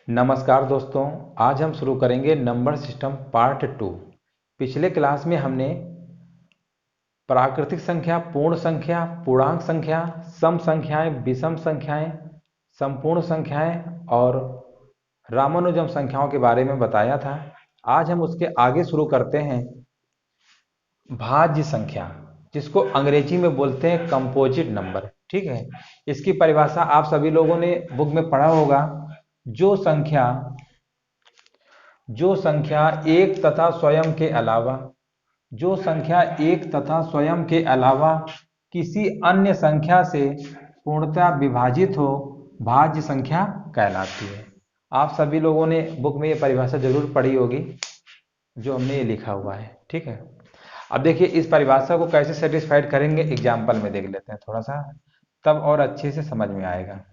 नमस्कार दोस्तों, आज हम शुरू करेंगे नंबर सिस्टम पार्ट 2। पिछले क्लास में हमने प्राकृतिक संख्या, पूर्ण संख्या, पूर्णांक संख्या, सम संख्याएं, विषम संख्याएं, संपूर्ण संख्याएं और रामानुजन संख्याओं के बारे में बताया था। आज हम उसके आगे शुरू करते हैं भाज्य संख्या, जिसको अंग्रेजी में बोलते हैं कंपोजिट नंबर। ठीक है, इसकी परिभाषा आप सभी लोगों ने बुक में पढ़ा होगा। जो संख्या एक तथा स्वयं के अलावा किसी अन्य संख्या से पूर्णतः विभाजित हो, भाज्य संख्या कहलाती है। आप सभी लोगों ने बुक में ये परिभाषा जरूर पढ़ी होगी, जो हमने ये लिखा हुआ है। ठीक है, अब देखिए इस परिभाषा को कैसे सेटिस्फाइड करेंगे, एग्जाम्पल में देख लेते हैं थोड़ा सा, तब और अच्छे से समझ में आएगा।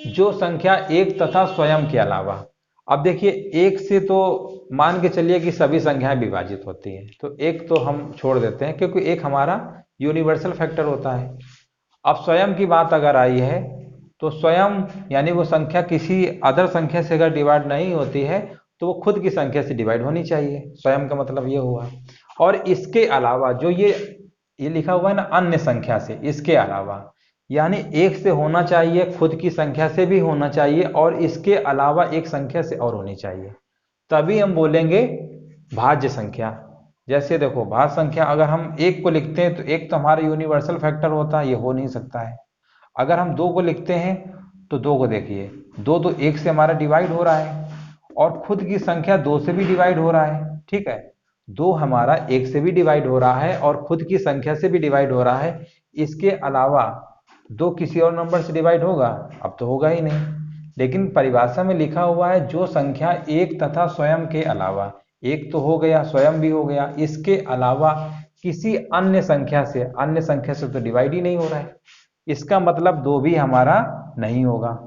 जो संख्या एक तथा स्वयं के अलावा, अब देखिए एक से तो मान के चलिए कि सभी संख्याएं विभाजित होती हैं, तो एक तो हम छोड़ देते हैं क्योंकि एक हमारा यूनिवर्सल फैक्टर होता है। अब स्वयं की बात अगर आई है तो स्वयं यानी वो संख्या किसी अदर संख्या से अगर डिवाइड नहीं होती है तो वो खुद की संख्या से डिवाइड होनी चाहिए। स्वयं का मतलब ये हुआ। और इसके अलावा जो ये लिखा हुआ है ना, अन्य संख्या से, इसके अलावा यानी एक से होना चाहिए, खुद की संख्या से भी होना चाहिए और इसके अलावा एक संख्या से और होनी चाहिए, तभी हम बोलेंगे भाज्य संख्या। जैसे देखो, भाज्य संख्या अगर हम एक को लिखते हैं तो एक तो हमारा यूनिवर्सल फैक्टर होता है, ये हो नहीं सकता है। अगर हम दो को लिखते हैं तो दो को देखिए, दो तो एक से हमारा डिवाइड हो रहा है और खुद की संख्या दो से भी डिवाइड हो रहा है। ठीक है, दो हमारा एक से भी डिवाइड हो रहा है और खुद की संख्या से भी डिवाइड हो रहा है। इसके अलावा दो किसी और नंबर से डिवाइड होगा? अब तो होगा ही नहीं। लेकिन परिभाषा में लिखा हुआ है जो संख्या एक तथा स्वयं के अलावा, एक तो हो गया, स्वयं भी हो गया, इसके अलावा किसी अन्य संख्या से तो डिवाइड ही नहीं हो रहा है, इसका मतलब दो भी हमारा नहीं होगा।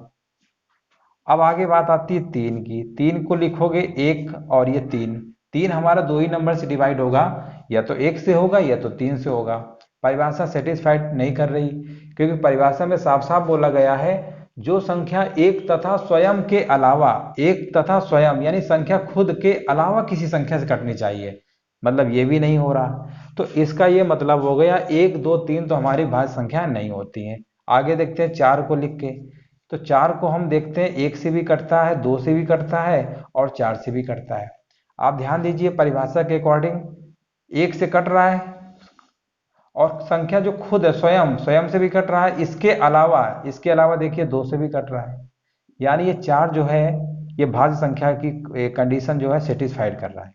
अब आगे बात आती है तीन की। तीन को लिखोगे एक और ये तीन, तीन हमारा दो ही नंबर से डिवाइड होगा, या तो एक से होगा या तो तीन से होगा। परिभाषा सेटिस्फाइड नहीं कर रही, क्योंकि परिभाषा में साफ साफ बोला गया है जो संख्या एक तथा स्वयं के अलावा, एक तथा स्वयं यानी संख्या खुद के अलावा किसी संख्या से कटनी चाहिए, मतलब ये भी नहीं हो रहा। तो इसका ये मतलब हो गया एक दो तीन तो हमारी भाज्य संख्या नहीं होती हैं। आगे देखते हैं चार को लिख के, तो चार को हम देखते हैं एक से भी कटता है, दो से भी कटता है और चार से भी कटता है। आप ध्यान दीजिए, परिभाषा के अकॉर्डिंग एक से कट रहा है और संख्या जो खुद है स्वयं से भी कट रहा है, इसके अलावा देखिए दो से भी कट रहा है। यानी ये चार जो है ये भाज्य संख्या की कंडीशन जो है सेटिस्फाइड कर रहा है।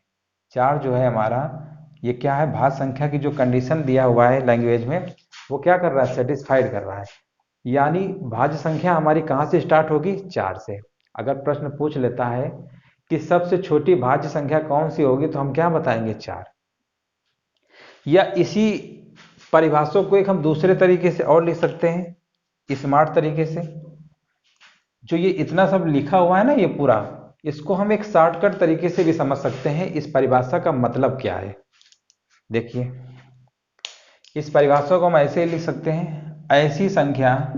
चार जो है हमारा ये क्या है, भाज्य संख्या की जो कंडीशन दिया हुआ है लैंग्वेज में, वो क्या कर रहा है, सेटिस्फाइड कर रहा है। यानी भाज्य संख्या हमारी कहाँ से स्टार्ट होगी, चार से। अगर प्रश्न पूछ लेता है कि सबसे छोटी भाज्य संख्या कौन सी होगी, तो हम क्या बताएंगे, चार। या इसी परिभाषा को एक हम दूसरे तरीके से और लिख सकते हैं, स्मार्ट तरीके से। जो ये इतना सब लिखा हुआ है ना, ये पूरा, इसको हम एक शॉर्टकट तरीके से भी समझ सकते हैं। इस परिभाषा का मतलब क्या है, देखिए इस परिभाषा को हम ऐसे ही लिख सकते हैं, ऐसी संख्या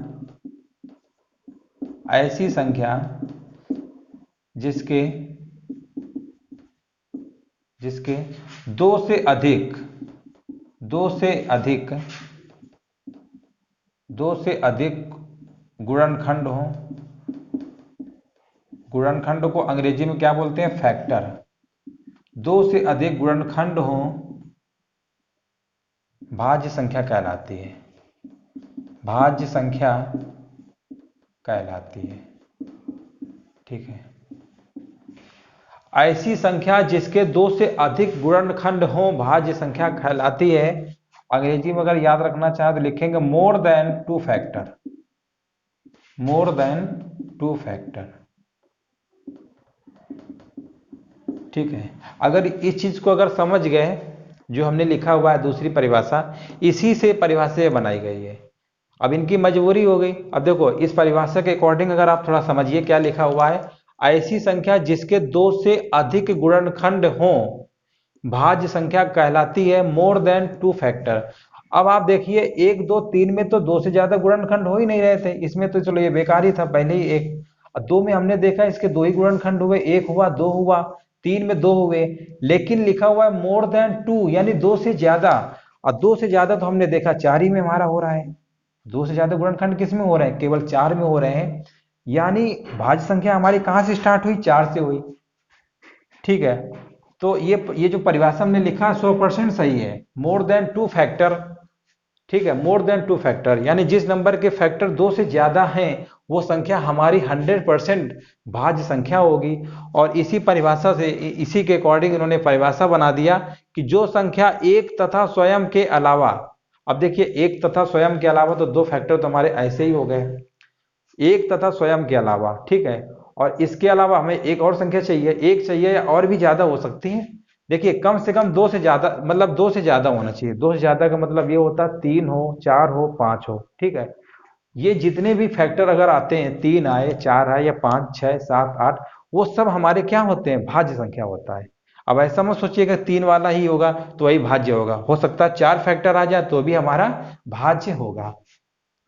जिसके दो से अधिक गुणनखंड हो। गुणनखंड को अंग्रेजी में क्या बोलते हैं, फैक्टर। दो से अधिक गुणनखंड हो, भाज्य संख्या कहलाती है। भाज्य संख्या कहलाती है। ठीक है, ऐसी संख्या जिसके दो से अधिक गुणनखंड हो भाज्य संख्या कहलाती है। अंग्रेजी में अगर याद रखना चाहे तो लिखेंगे more than two factor. More than two factor. ठीक है, अगर इस चीज को अगर समझ गए, जो हमने लिखा हुआ है दूसरी परिभाषा, इसी से परिभाषा बनाई गई है। अब इनकी मजबूरी हो गई। अब देखो इस परिभाषा के अकॉर्डिंग अगर आप थोड़ा समझिए क्या लिखा हुआ है, ऐसी संख्या जिसके दो से अधिक गुणनखंड हो भाज्य संख्या कहलाती है, मोर देन टू फैक्टर। अब आप देखिए एक दो तीन में तो दो से ज्यादा गुणनखंड हो ही नहीं रहे थे, इसमें तो चलो ये बेकार ही था पहले ही एक। और 2 में हमने देखा इसके 2 ही गुणनखंड हुए, 1 हुआ, 2 हुआ, 3 में 2 हुए, लेकिन लिखा हुआ है मोर देन 2 यानी 2 से ज्यादा। और 2 से ज्यादा तो हमने देखा 4 ही में हमारा हो रहा है। 2 से ज्यादा गुणनखंड किस में हो रहे हैं? केवल 4 में हो रहे हैं। यानी भाज्य संख्या हमारी कहां से स्टार्ट हुई? 4 से हुई। ठीक है, तो ये जो परिभाषा हमने लिखा 100% सही है। मोर देन 2 फैक्टर, ठीक है, मोर देन 2 फैक्टर यानी जिस नंबर के फैक्टर 2 से ज्यादा हैं वो संख्या हमारी 100% भाज्य संख्या होगी। और इसी परिभाषा से, इसी के अकॉर्डिंग इन्होंने परिभाषा बना दिया कि जो संख्या एक तथा स्वयं के अलावा, अब देखिए एक तथा स्वयं के अलावा तो 2 फैक्टर तो हमारे ऐसे ही हो गए, एक तथा स्वयं के अलावा, ठीक है। और इसके अलावा हमें एक और संख्या चाहिए, एक चाहिए या और भी ज्यादा हो सकती है। देखिए कम से कम 2 से ज्यादा, मतलब 2 से ज्यादा होना चाहिए। 2 से ज्यादा का मतलब ये होता है 3 हो, 4 हो, 5 हो, ठीक है। ये जितने भी फैक्टर अगर आते हैं, 3 आए, 4 आए या 5, 6, 7, 8, वो सब हमारे क्या होते हैं? भाज्य संख्या होता है। अब ऐसा मत सोचिएगा 3 वाला ही होगा तो वही भाज्य होगा, हो सकता है 4 फैक्टर आ जाए तो भी हमारा भाज्य होगा,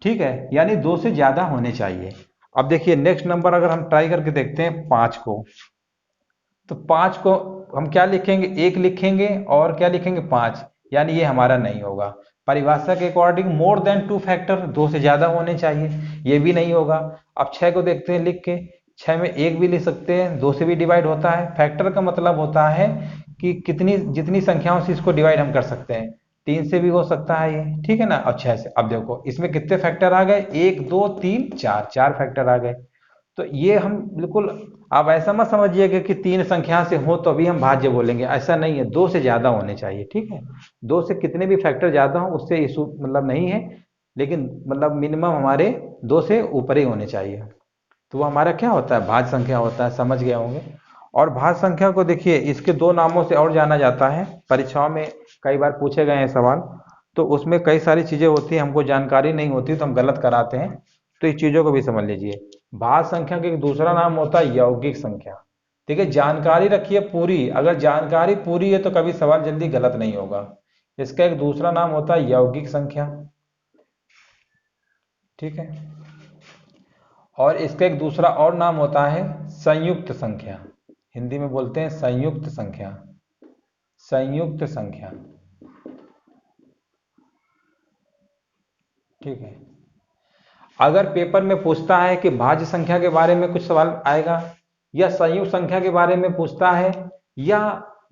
ठीक है। यानी 2 से ज्यादा होने चाहिए। अब देखिए नेक्स्ट नंबर अगर हम ट्राई करके देखते हैं 5 को, तो 5 को हम क्या लिखेंगे? 1 लिखेंगे और क्या लिखेंगे? 5, यानी ये हमारा नहीं होगा। परिभाषा के अकॉर्डिंग मोर देन 2 फैक्टर, 2 से ज्यादा होने चाहिए, ये भी नहीं होगा। अब 6 को देखते हैं लिख के, 6 में 1 भी लिख सकते हैं, 2 से भी डिवाइड होता है। फैक्टर का मतलब होता है कि कितनी, जितनी संख्याओं से इसको डिवाइड हम कर सकते हैं। 3 से भी हो सकता है ये, ठीक है ना। और 6 से, अब देखो इसमें कितने फैक्टर आ गए? 1, 2, 3, 4, 4 फैक्टर आ गए। तो ये हम बिल्कुल, आप ऐसा मत समझिएगा कि 3 संख्या से हो तो अभी हम भाज्य बोलेंगे, ऐसा नहीं है। 2 से ज्यादा होने चाहिए, ठीक है। 2 से कितने भी फैक्टर ज्यादा हो उससे इशू मतलब नहीं है, लेकिन मतलब मिनिमम हमारे 2 से ऊपर ही होने चाहिए। तो वो हमारा क्या होता है? भाज्य संख्या होता है, समझ गए होंगे। और भाज्य संख्या को देखिए इसके 2 नामों से और जाना जाता है। परीक्षाओं में कई बार पूछे गए हैं सवाल, तो उसमें कई सारी चीजें होती हैं, हमको जानकारी नहीं होती तो हम गलत कराते हैं। तो इस चीजों को भी समझ लीजिए। भाज्य संख्या का एक दूसरा नाम होता है यौगिक संख्या। ठीक है, जानकारी रखिए पूरी, अगर जानकारी पूरी है तो कभी सवाल जल्दी गलत नहीं होगा। इसका एक दूसरा नाम होता है यौगिक संख्या, ठीक है। और इसका एक दूसरा और नाम होता है संयुक्त संख्या। हिंदी में बोलते हैं संयुक्त संख्या, संयुक्त संख्या, ठीक है। अगर पेपर में पूछता है कि भाज्य संख्या के बारे में कुछ सवाल आएगा, या संयुक्त संख्या के बारे में पूछता है, या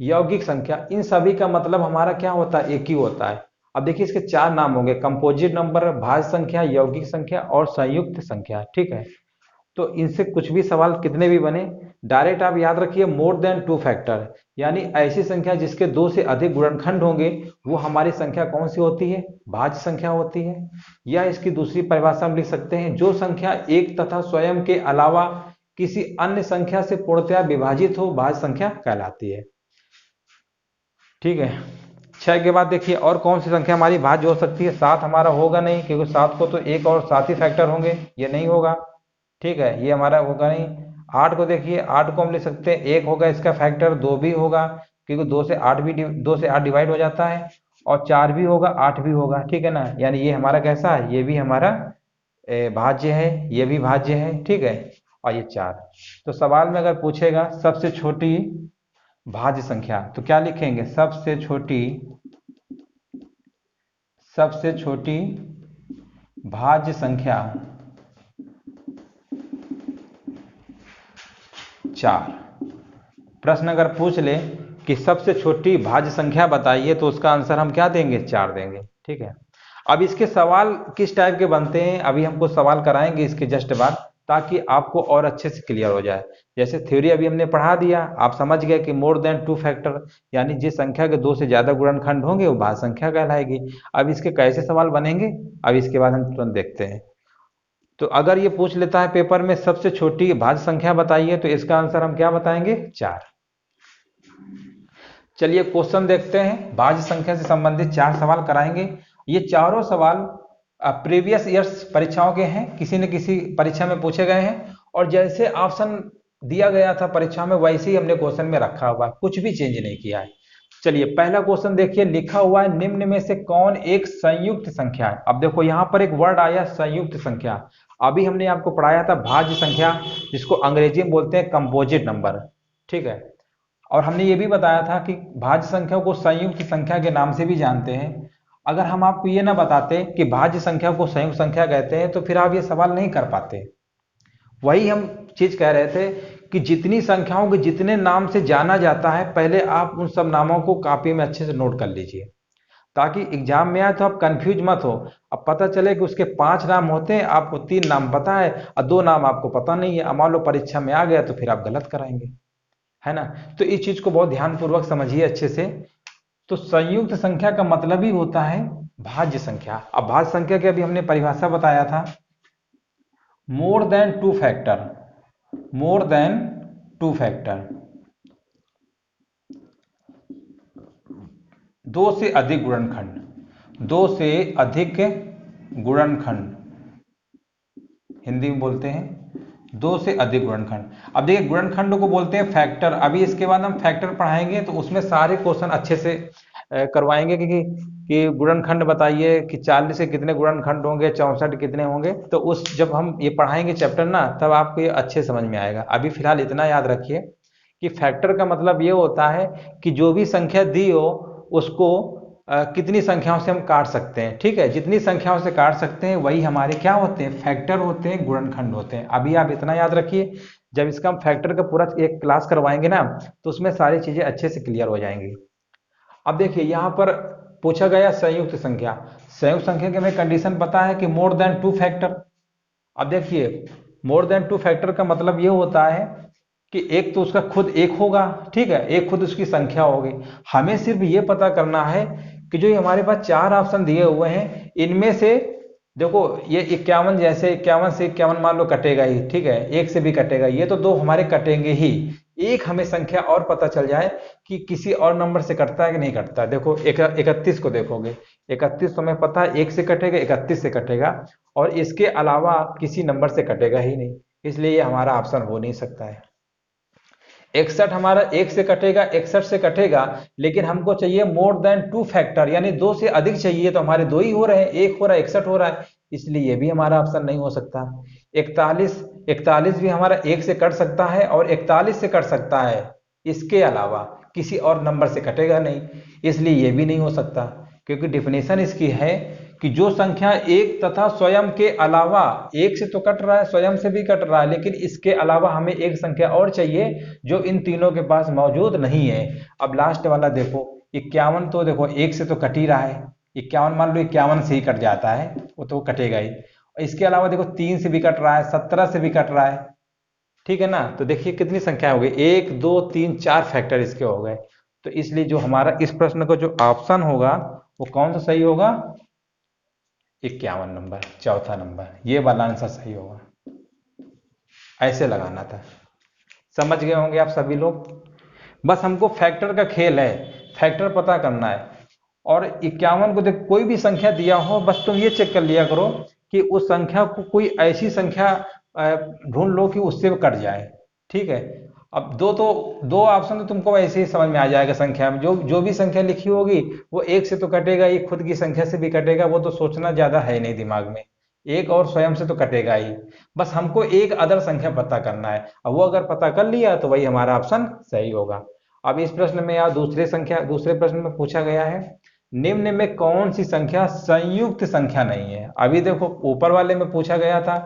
यौगिक संख्या, इन सभी का मतलब हमारा क्या होता है? एक ही होता है। अब देखिए इसके 4 नाम होंगे, कंपोजिट नंबर, भाज्य संख्या, यौगिक संख्या और संयुक्त संख्या, ठीक है। तो इनसे कुछ भी सवाल कितने भी बने, डायरेक्ट आप याद रखिए मोर देन 2 फैक्टर, यानी ऐसी संख्या जिसके 2 से अधिक गुणनखंड होंगे वो हमारी संख्या कौन सी होती है? भाज्य संख्या होती है। या इसकी दूसरी परिभाषा हम लिख सकते हैं, जो संख्या एक तथा स्वयं के अलावा किसी अन्य संख्या से पूर्णतया विभाजित हो, भाज्य संख्या कहलाती है, ठीक है। 6 के बाद देखिए और कौन सी संख्या हमारी भाज्य हो सकती है? 7 हमारा होगा नहीं, क्योंकि 7 को तो एक और 7 ही फैक्टर होंगे, ये नहीं होगा, ठीक है, ये हमारा होगा नहीं। 8 को देखिए, 8 को हम लिख सकते हैं 1 होगा इसका फैक्टर, 2 भी होगा क्योंकि 2 से 8 भी 2 से 8 डिवाइड हो जाता है, और 4 भी होगा, 8 भी होगा, ठीक है ना। यानी ये हमारा कैसा है? ये भी हमारा भाज्य है, ये भी भाज्य है, ठीक है। और ये 4। तो सवाल में अगर पूछेगा सबसे छोटी भाज्य संख्या तो क्या लिखेंगे? सबसे छोटी, सबसे छोटी भाज्य संख्या 4। प्रश्न अगर पूछ ले कि सबसे छोटी भाज्य संख्या बताइए तो उसका आंसर हम क्या देंगे? 4 देंगे, ठीक है। अब इसके सवाल किस टाइप के बनते हैं अभी हमको सवाल कराएंगे इसके जस्ट बाद, ताकि आपको और अच्छे से क्लियर हो जाए। जैसे थ्योरी अभी हमने पढ़ा दिया, आप समझ गए कि मोर देन 2 फैक्टर यानी जिस संख्या के 2 से ज्यादा गुणनखंड होंगे वो भाज्य संख्या कहलाएगी। अब इसके कैसे सवाल बनेंगे अब इसके बाद हम तुरंत देखते हैं। तो अगर ये पूछ लेता है पेपर में सबसे छोटी भाज्य संख्या बताइए तो इसका आंसर हम क्या बताएंगे? 4। चलिए क्वेश्चन देखते हैं, भाज्य संख्या से संबंधित 4 सवाल कराएंगे। ये चारों सवाल प्रीवियस ईयर्स परीक्षाओं के हैं, किसी न किसी परीक्षा में पूछे गए हैं, और जैसे ऑप्शन दिया गया था परीक्षा में वैसे ही हमने क्वेश्चन में रखा हुआ है, कुछ भी चेंज नहीं किया है। चलिए पहला क्वेश्चन देखिए, लिखा हुआ है निम्न में से कौन एक संयुक्त संख्या है। अब देखो यहां पर एक वर्ड आया संयुक्त संख्या। अभी हमने आपको पढ़ाया था भाज्य संख्या, जिसको अंग्रेजी में बोलते हैं कंपोजिट नंबर, ठीक है। और हमने ये भी बताया था कि भाज्य संख्या को संयुक्त संख्या के नाम से भी जानते हैं। अगर हम आपको ये ना बताते कि भाज्य संख्या को संयुक्त संख्या कहते हैं तो फिर आप ये सवाल नहीं कर पाते। वही हम चीज कह रहे थे कि जितनी संख्याओं को जितने नाम से जाना जाता है, पहले आप उन सब नामों को कॉपी में अच्छे से नोट कर लीजिए, ताकि एग्जाम में आए तो आप कंफ्यूज मत हो। अब पता चले कि उसके 5 नाम होते हैं, आपको 3 नाम पता है और 2 नाम आपको पता नहीं है, अब मान लो परीक्षा में आ गया तो फिर आप गलत कराएंगे, है ना। तो इस चीज को बहुत ध्यानपूर्वक समझिए अच्छे से। तो संयुक्त संख्या का मतलब ही होता है भाज्य संख्या। अब भाज्य संख्या की अभी हमने परिभाषा बताया था, more than 2 factor, more than 2 factor, 2 से अधिक गुणनखंड, 2 से अधिक गुणनखंड, हिंदी में बोलते हैं 2 से अधिक गुणनखंड। अब देखिए गुणनखंड को बोलते हैं फैक्टर। अभी इसके बाद हम फैक्टर पढ़ाएंगे तो उसमें सारे क्वेश्चन अच्छे से करवाएंगे कि गुणनखंड बताइए कि 40 से कितने गुणनखंड होंगे, 64 कितने होंगे। तो उस जब हम ये पढ़ाएंगे चैप्टर ना, तब आपको ये अच्छे समझ में आएगा। अभी फिलहाल इतना याद रखिए कि फैक्टर का मतलब ये होता है कि जो भी संख्या दी हो उसको कितनी संख्याओं से हम काट सकते हैं, ठीक है। जितनी संख्याओं से काट सकते हैं वही हमारे क्या होते हैं, फैक्टर होते हैं, गुणनखंड होते हैं। अभी आप इतना याद रखिए, जब इसका हम फैक्टर का पूरा एक क्लास करवाएंगे ना, तो उसमें सारी चीजें अच्छे से क्लियर हो जाएंगी। अब देखिए यहाँ पर पूछा गया संयुक्त संख्या। संयुक्त संख्या की हमें कंडीशन पता है कि मोर देन 2 फैक्टर। अब देखिए मोर देन 2 फैक्टर का मतलब ये होता है कि एक तो उसका खुद एक होगा, ठीक है, एक खुद उसकी संख्या होगी। हमें सिर्फ ये पता करना है कि जो हमारे पास 4 ऑप्शन दिए हुए हैं, इनमें से देखो ये 51, जैसे 51 से 51 मान लो कटेगा ही, ठीक है, एक से भी कटेगा, ये तो 2 हमारे कटेंगे ही। एक हमें संख्या और पता चल जाए कि किसी और नंबर से कटता है कि नहीं कटता है। देखो 31 को देखोगे, 31 तो हमें पता है एक से कटेगा, 31 से कटेगा, और इसके अलावा किसी नंबर से कटेगा ही नहीं, इसलिए ये हमारा ऑप्शन हो नहीं सकता है। 61 हमारा एक से कटेगा, 61 से कटेगा, लेकिन हमको चाहिए मोर देन 2 फैक्टर, यानी 2 से अधिक चाहिए, तो हमारे 2 ही हो रहे हैं, एक हो रहा है 61 हो रहा है, इसलिए ये भी हमारा ऑप्शन नहीं हो सकता। 41 भी हमारा एक से कट सकता है और 41 से कट सकता है, इसके अलावा किसी और नंबर से कटेगा नहीं, इसलिए ये भी नहीं हो सकता। क्योंकि डिफिनेशन इसकी है कि जो संख्या एक तथा स्वयं के अलावा, एक से तो कट रहा है, स्वयं से भी कट रहा है, लेकिन इसके अलावा हमें एक संख्या और चाहिए जो इन तीनों के पास मौजूद नहीं है। अब लास्ट वाला देखो 51, तो देखो एक से तो कट ही रहा है, 51 मान लो 51 से ही कट जाता है, वो तो कटेगा ही। और इसके अलावा देखो 3 से भी कट रहा है, 17 से भी कट रहा है, ठीक है ना। तो देखिए कितनी संख्या हो गई, 1 2 3 4 फैक्टर इसके हो गए। तो इसलिए जो हमारा इस प्रश्न का जो ऑप्शन होगा वो कौन सा सही होगा, 51 नंबर, चौथा नंबर, ये वाला आंसर सही होगा। ऐसे लगाना था, समझ गए होंगे आप सभी लोग। बस हमको फैक्टर का खेल है, फैक्टर पता करना है। और 51 को देख, कोई भी संख्या दिया हो, बस तुम ये चेक कर लिया करो कि उस संख्या को कोई ऐसी संख्या ढूंढ लो कि उससे कट जाए, ठीक है। अब दो ऑप्शन तो तुमको ऐसे ही समझ में आ जाएगा, संख्या में जो जो भी संख्या लिखी होगी वो एक से तो कटेगा ही, खुद की संख्या से भी कटेगा, वो तो सोचना ज्यादा है नहीं दिमाग में, एक और स्वयं से तो कटेगा ही। बस हमको एक अदर संख्या पता करना है, अब वो अगर पता कर लिया तो वही हमारा ऑप्शन सही होगा। अब इस प्रश्न में या दूसरे प्रश्न में पूछा गया है, निम्न में कौन सी संख्या संयुक्त संख्या नहीं है। अभी देखो ऊपर वाले में पूछा गया था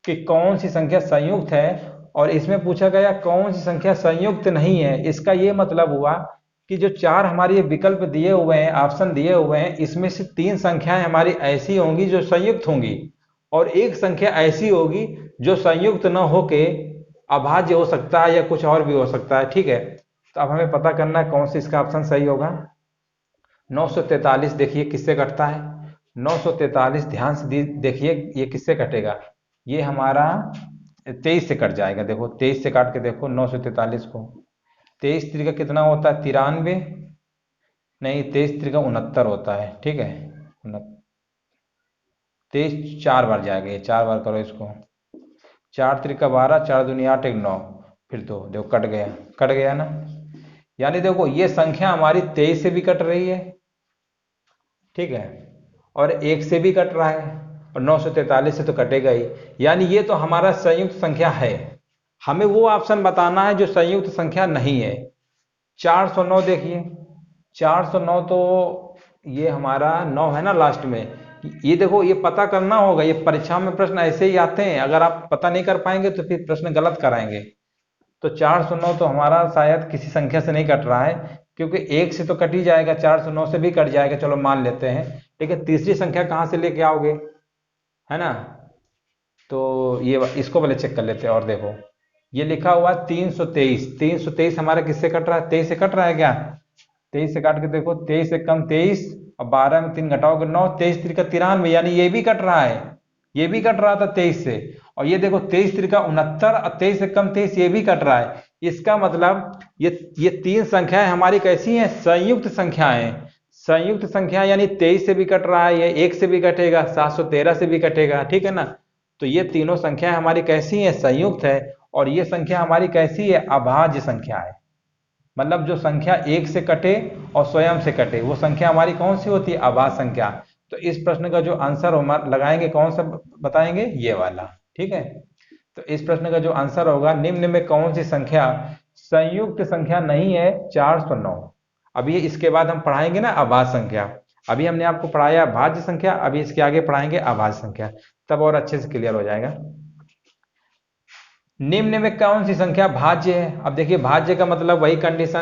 कि कौन सी संख्या संयुक्त है, और इसमें पूछा गया कौन सी संख्या संयुक्त नहीं है। इसका ये मतलब हुआ कि जो 4 हमारे विकल्प दिए हुए हैं, ऑप्शन दिए हुए हैं, इसमें से 3 संख्याएं हमारी ऐसी होंगी जो संयुक्त होंगी, और एक संख्या ऐसी होगी जो संयुक्त न होके अभाज्य हो सकता है या कुछ और भी हो सकता है, ठीक है। तो अब हमें पता करना है कौन सा इसका ऑप्शन सही होगा। 943 देखिए किससे कटता है, 943 ध्यान से देखिए ये किससे कटेगा, ये हमारा 23 से कट जाएगा। देखो 23 से काट के देखो 943 को, 23 त्रिका कितना होता है, 93, नहीं 23 त्रिका 69 होता है, ठीक है। 23 4 बार जाएगा, ये 4 बार करो इसको, 4 त्रिका 12, 4 दूनी 8, 1 9, फिर तो देखो कट गया ना। यानी देखो ये संख्या हमारी 23 से भी कट रही है, ठीक है, और 1 से भी कट रहा है, और 943 से तो कटेगा ही, यानी ये तो हमारा संयुक्त संख्या है। हमें वो ऑप्शन बताना है जो संयुक्त संख्या नहीं है। 409 देखिए, 409 तो ये हमारा 9 है ना लास्ट में। ये देखो, ये पता करना होगा, ये परीक्षा में प्रश्न ऐसे ही आते हैं, अगर आप पता नहीं कर पाएंगे तो फिर प्रश्न गलत कराएंगे। तो 409 तो हमारा शायद किसी संख्या से नहीं कट रहा है, क्योंकि एक से तो कट ही जाएगा, 409 से भी कट जाएगा, चलो मान लेते हैं। लेकिन तीसरी संख्या कहाँ से लेके आओगे, है ना। तो ये इसको पहले चेक कर लेते हैं। और देखो ये लिखा हुआ 323, 323 हमारा किससे कट रहा है, 23 से कट रहा है क्या। 23 से काट के देखो, 23 से कम 23 और 12 में 3 घटाओगे 9, 23 3 का 93, यानी ये भी कट रहा है, ये भी कट रहा था 23 से। और ये देखो 23 3 का 69 और 23 से कम 23, ये भी कट रहा है। इसका मतलब ये तीन संख्याएं हमारी कैसी हैं, संयुक्त संख्याएं। संयुक्त संख्या यानी 23 से भी कट रहा है, ये 1 से भी कटेगा, 713 से भी कटेगा, ठीक है ना। तो ये तीनों संख्याएं हमारी कैसी हैं, संयुक्त है। और ये संख्या हमारी कैसी है, अभाज्य संख्या है। मतलब जो संख्या 1 से कटे और स्वयं से कटे, वो संख्या हमारी कौन सी होती है, अभाज्य संख्या। तो इस प्रश्न का जो आंसर हम लगाएंगे कौन सा बताएंगे, ये वाला, ठीक है। तो इस प्रश्न का जो आंसर होगा, निम्न में कौन सी संख्या संयुक्त संख्या नहीं है, 409। अभी इसके बाद हम पढ़ाएंगे ना अभाज्य संख्या। अभी हमने आपको पढ़ाया भाज्य संख्या, अभी इसके आगे पढ़ाएंगे अभाज्य संख्या, तब और अच्छे से क्लियर हो जाएगा। निम्न में कौन सी संख्या भाज्य है। अब देखिए भाज्य का मतलब वही कंडीशन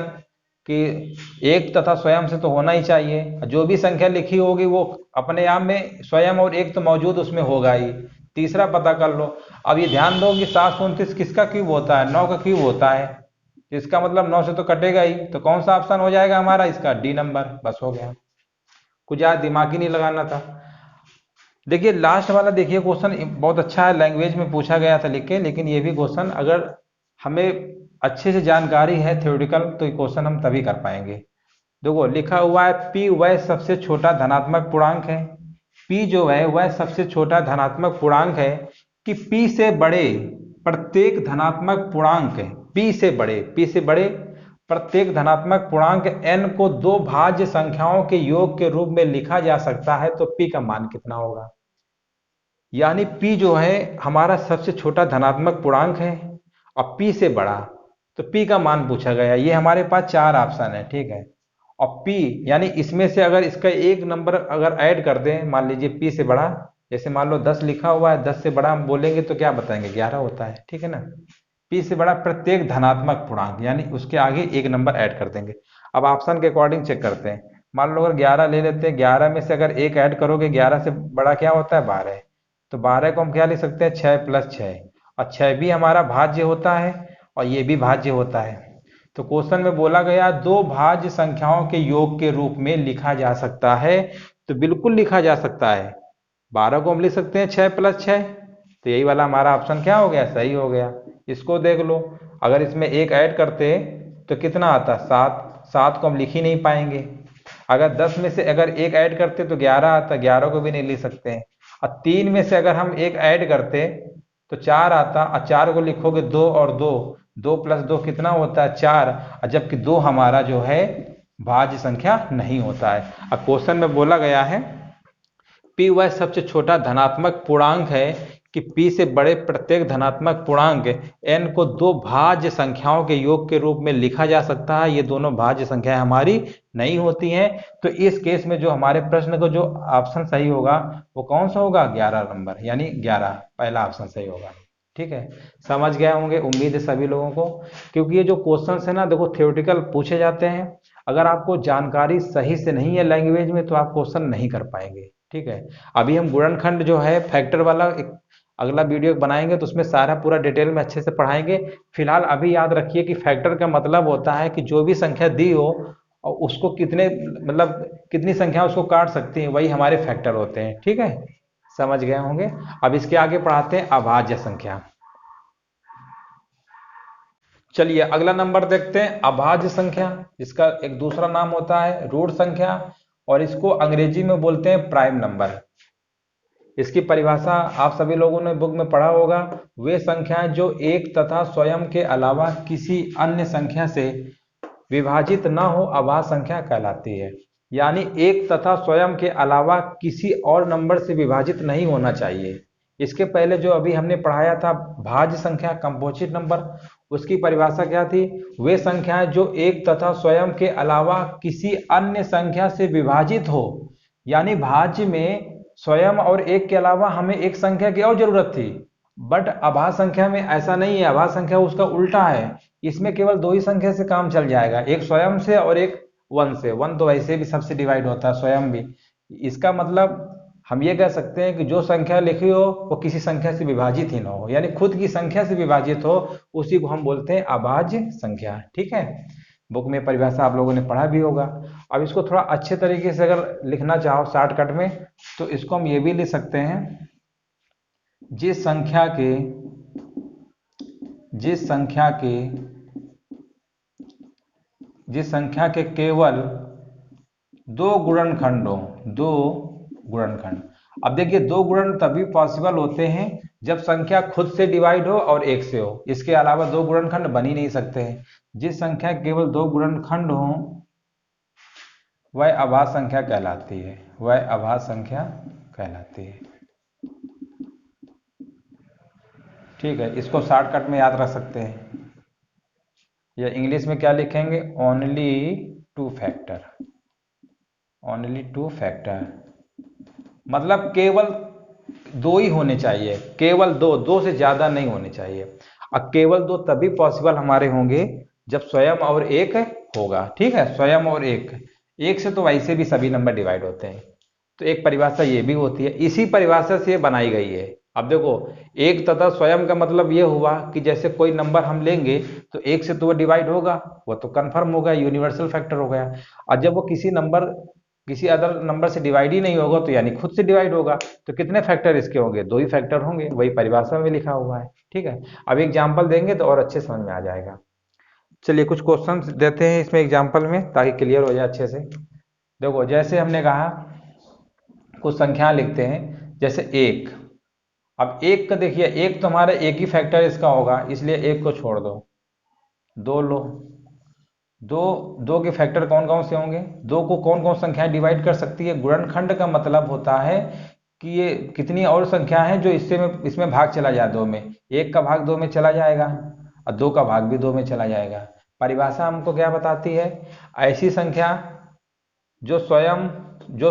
कि एक तथा स्वयं से तो होना ही चाहिए। जो भी संख्या लिखी होगी वो अपने आप में स्वयं और एक तो मौजूद उसमें होगा ही। तीसरा पता कर लो। अब ये ध्यान दो कि 729 किसका क्यूब होता है, 9 का क्यूब होता है। इसका मतलब 9 से तो कटेगा ही, तो कौन सा ऑप्शन हो जाएगा हमारा, इसका डी नंबर। बस हो गया, कुछ ज्यादा दिमाग ही नहीं लगाना था। देखिए लास्ट वाला देखिए क्वेश्चन बहुत अच्छा है, लैंग्वेज में पूछा गया था लिख के, लेकिन ये भी क्वेश्चन अगर हमें अच्छे से जानकारी है थ्योरेटिकल, तो ये क्वेश्चन हम तभी कर पाएंगे। देखो लिखा हुआ है पी वह सबसे छोटा धनात्मक पूर्णांक है। पी जो है वह सबसे छोटा धनात्मक पूर्णांक है कि पी से बड़े प्रत्येक धनात्मक पूर्णांक, पी से बड़े प्रत्येक धनात्मक पूर्णांक n को दो भाज्य संख्याओं के योग के रूप में लिखा जा सकता है, तो p का मान कितना होगा। यानी p जो है हमारा सबसे छोटा धनात्मक पूर्णांक है और p से बड़ा, तो p का मान पूछा गया। ये हमारे पास चार ऑप्शन है, ठीक है। और p यानी इसमें से अगर इसका एक नंबर अगर ऐड कर दें, मान लीजिए p से बड़ा, जैसे मान लो 10 लिखा हुआ है, 10 से बड़ा हम बोलेंगे तो क्या बताएंगे, 11 होता है, ठीक है ना। p से बड़ा प्रत्येक धनात्मक पूर्णांक, यानी उसके आगे एक नंबर ऐड कर देंगे। अब ऑप्शन के अकॉर्डिंग चेक करते हैं। मान लो अगर 11 ले लेते हैं, 11 में से अगर एक ऐड करोगे, 11 से बड़ा क्या होता है, 12। तो 12 को हम क्या लिख सकते हैं, 6 + 6। और 6 भी हमारा भाज्य होता है और ये भी भाज्य होता है। तो क्वेश्चन में बोला गया दो भाज्य संख्याओं के योग के रूप में लिखा जा सकता है, तो बिल्कुल लिखा जा सकता है। 12 को हम लिख सकते हैं 6 + 6, तो यही वाला हमारा ऑप्शन क्या हो गया, सही हो गया। इसको देख लो, अगर इसमें एक ऐड करते तो कितना आता, 7। 7 को हम लिख ही नहीं पाएंगे। अगर 10 में से अगर एक ऐड करते तो 11 आता, 11 को भी नहीं लिख सकते हैं। और 3 में से अगर हम एक ऐड करते तो 4 आता, और 4 को लिखोगे 2 और 2, 2 + 2 कितना होता है, 4। और जबकि 2 हमारा जो है भाज्य संख्या नहीं होता है। अब क्वेश्चन में बोला गया है p वह सबसे छोटा धनात्मक पूर्णांक है कि p से बड़े प्रत्येक धनात्मक पूर्णांक n को दो भाज्य संख्याओं के योग के रूप में लिखा जा सकता है। ये दोनों भाज्य संख्याएं हमारी नहीं होती हैं। तो इस केस में जो हमारे प्रश्न को जो ऑप्शन सही होगा वो कौन सा होगा, 11 नंबर, यानी 11 पहला ऑप्शन सही होगा। ठीक है, समझ गए होंगे उम्मीद है सभी लोगों को। क्योंकि ये जो क्वेश्चन है ना, देखो थ्योरेटिकल पूछे जाते हैं, अगर आपको जानकारी सही से नहीं है लैंग्वेज में तो आप क्वेश्चन नहीं कर पाएंगे। ठीक है, अभी हम गुणनखंड जो है फैक्टर वाला एक अगला वीडियो बनाएंगे, तो उसमें सारा पूरा डिटेल में अच्छे से पढ़ाएंगे। फिलहाल अभी याद रखिए कि फैक्टर का मतलब होता है कि जो भी संख्या दी हो और उसको कितने मतलब कितनी संख्या उसको काट सकती है, वही हमारे फैक्टर होते हैं। ठीक है, समझ गए होंगे। अब इसके आगे पढ़ाते हैं अभाज्य संख्या। चलिए अगला नंबर देखते हैं, अभाज्य संख्या। इसका एक दूसरा नाम होता है रूट संख्या, और इसको अंग्रेजी में बोलते हैं प्राइम नंबर। इसकी परिभाषा आप सभी लोगों ने बुक में पढ़ा होगा, वे संख्याएं जो एक तथा स्वयं के अलावा किसी अन्य संख्या से विभाजित न हो अभाज्य संख्या कहलाती है। यानी एक तथा स्वयं के अलावा किसी और नंबर से विभाजित नहीं होना चाहिए। इसके पहले जो अभी हमने पढ़ाया था भाज्य संख्या, कंपोजिट नंबर, उसकी परिभाषा क्या थी? वे संख्याएं जो एक तथा स्वयं के अलावा किसी अन्य संख्या से विभाजित हो। यानी भाज्य में स्वयं और एक के अलावा हमें एक संख्या की और जरूरत थी, बट अभाज्य संख्या में ऐसा नहीं है। अभाज्य संख्या उसका उल्टा है, इसमें केवल दो ही संख्या से काम चल जाएगा, एक स्वयं से और एक वन से। वन तो वैसे भी सबसे डिवाइड होता है, स्वयं भी। इसका मतलब हम ये कह सकते हैं कि जो संख्या लिखी हो वो किसी संख्या से विभाजित ही ना हो, यानी खुद की संख्या से विभाजित हो, उसी को हम बोलते हैं अभाज्य संख्या। ठीक है, बुक में परिभाषा आप लोगों ने पढ़ा भी होगा। अब इसको थोड़ा अच्छे तरीके से अगर लिखना चाहो शॉर्टकट में, तो इसको हम ये भी लिख सकते हैं, जिस संख्या के जिस संख्या के जिस संख्या के केवल दो गुणनखंड हो, दो गुणनखंड। अब देखिए, दो गुणन तभी पॉसिबल होते हैं जब संख्या खुद से डिवाइड हो और एक से हो, इसके अलावा दो गुणनखंड बन ही नहीं सकते हैं। जिस संख्या केवल दो गुणनखंड हो वह अभाज्य संख्या कहलाती है, वह अभाज्य संख्या कहलाती है। ठीक है, इसको शॉर्टकट में याद रख सकते हैं, या इंग्लिश में क्या लिखेंगे? Only two factor, only two factor, मतलब केवल दो ही होने चाहिए, केवल दो, दो से ज्यादा नहीं होने चाहिए। अब केवल दो तभी पॉसिबल हमारे होंगे जब स्वयं और एक होगा। ठीक है, स्वयं और एक से तो वैसे भी सभी नंबर डिवाइड होते हैं, तो एक परिभाषा ये भी होती है, इसी परिभाषा से बनाई गई है। अब देखो, एक तथा स्वयं का मतलब ये हुआ कि जैसे कोई नंबर हम लेंगे तो एक से तो वो डिवाइड होगा, वो तो कंफर्म हो गया, यूनिवर्सल फैक्टर हो गया। और जब वो किसी अदर नंबर से डिवाइड ही नहीं होगा तो यानी खुद से डिवाइड होगा, तो कितने फैक्टर इसके होंगे? दो ही फैक्टर होंगे, वही परिभाषा में लिखा हुआ है। ठीक है, अब एग्जाम्पल देंगे तो और अच्छे समझ में आ जाएगा। चलिए कुछ क्वेश्चन देते हैं इसमें एग्जाम्पल में, ताकि क्लियर हो जाए अच्छे से। देखो, जैसे हमने कहा कुछ संख्या लिखते हैं, जैसे एक। अब एक का देखिए, एक तो हमारा एक ही फैक्टर इसका होगा, इसलिए एक को छोड़ दो, दो लो। दो दो के फैक्टर कौन कौन से होंगे? दो को कौन कौन संख्याएं डिवाइड कर सकती है? गुणनखंड का मतलब होता है कि ये कितनी और संख्या है जो इसमें भाग चला जाए दो में। एक का भाग दो में चला जाएगा और दो का भाग भी दो में चला जाएगा। परिभाषा हमको क्या बताती है? ऐसी संख्या जो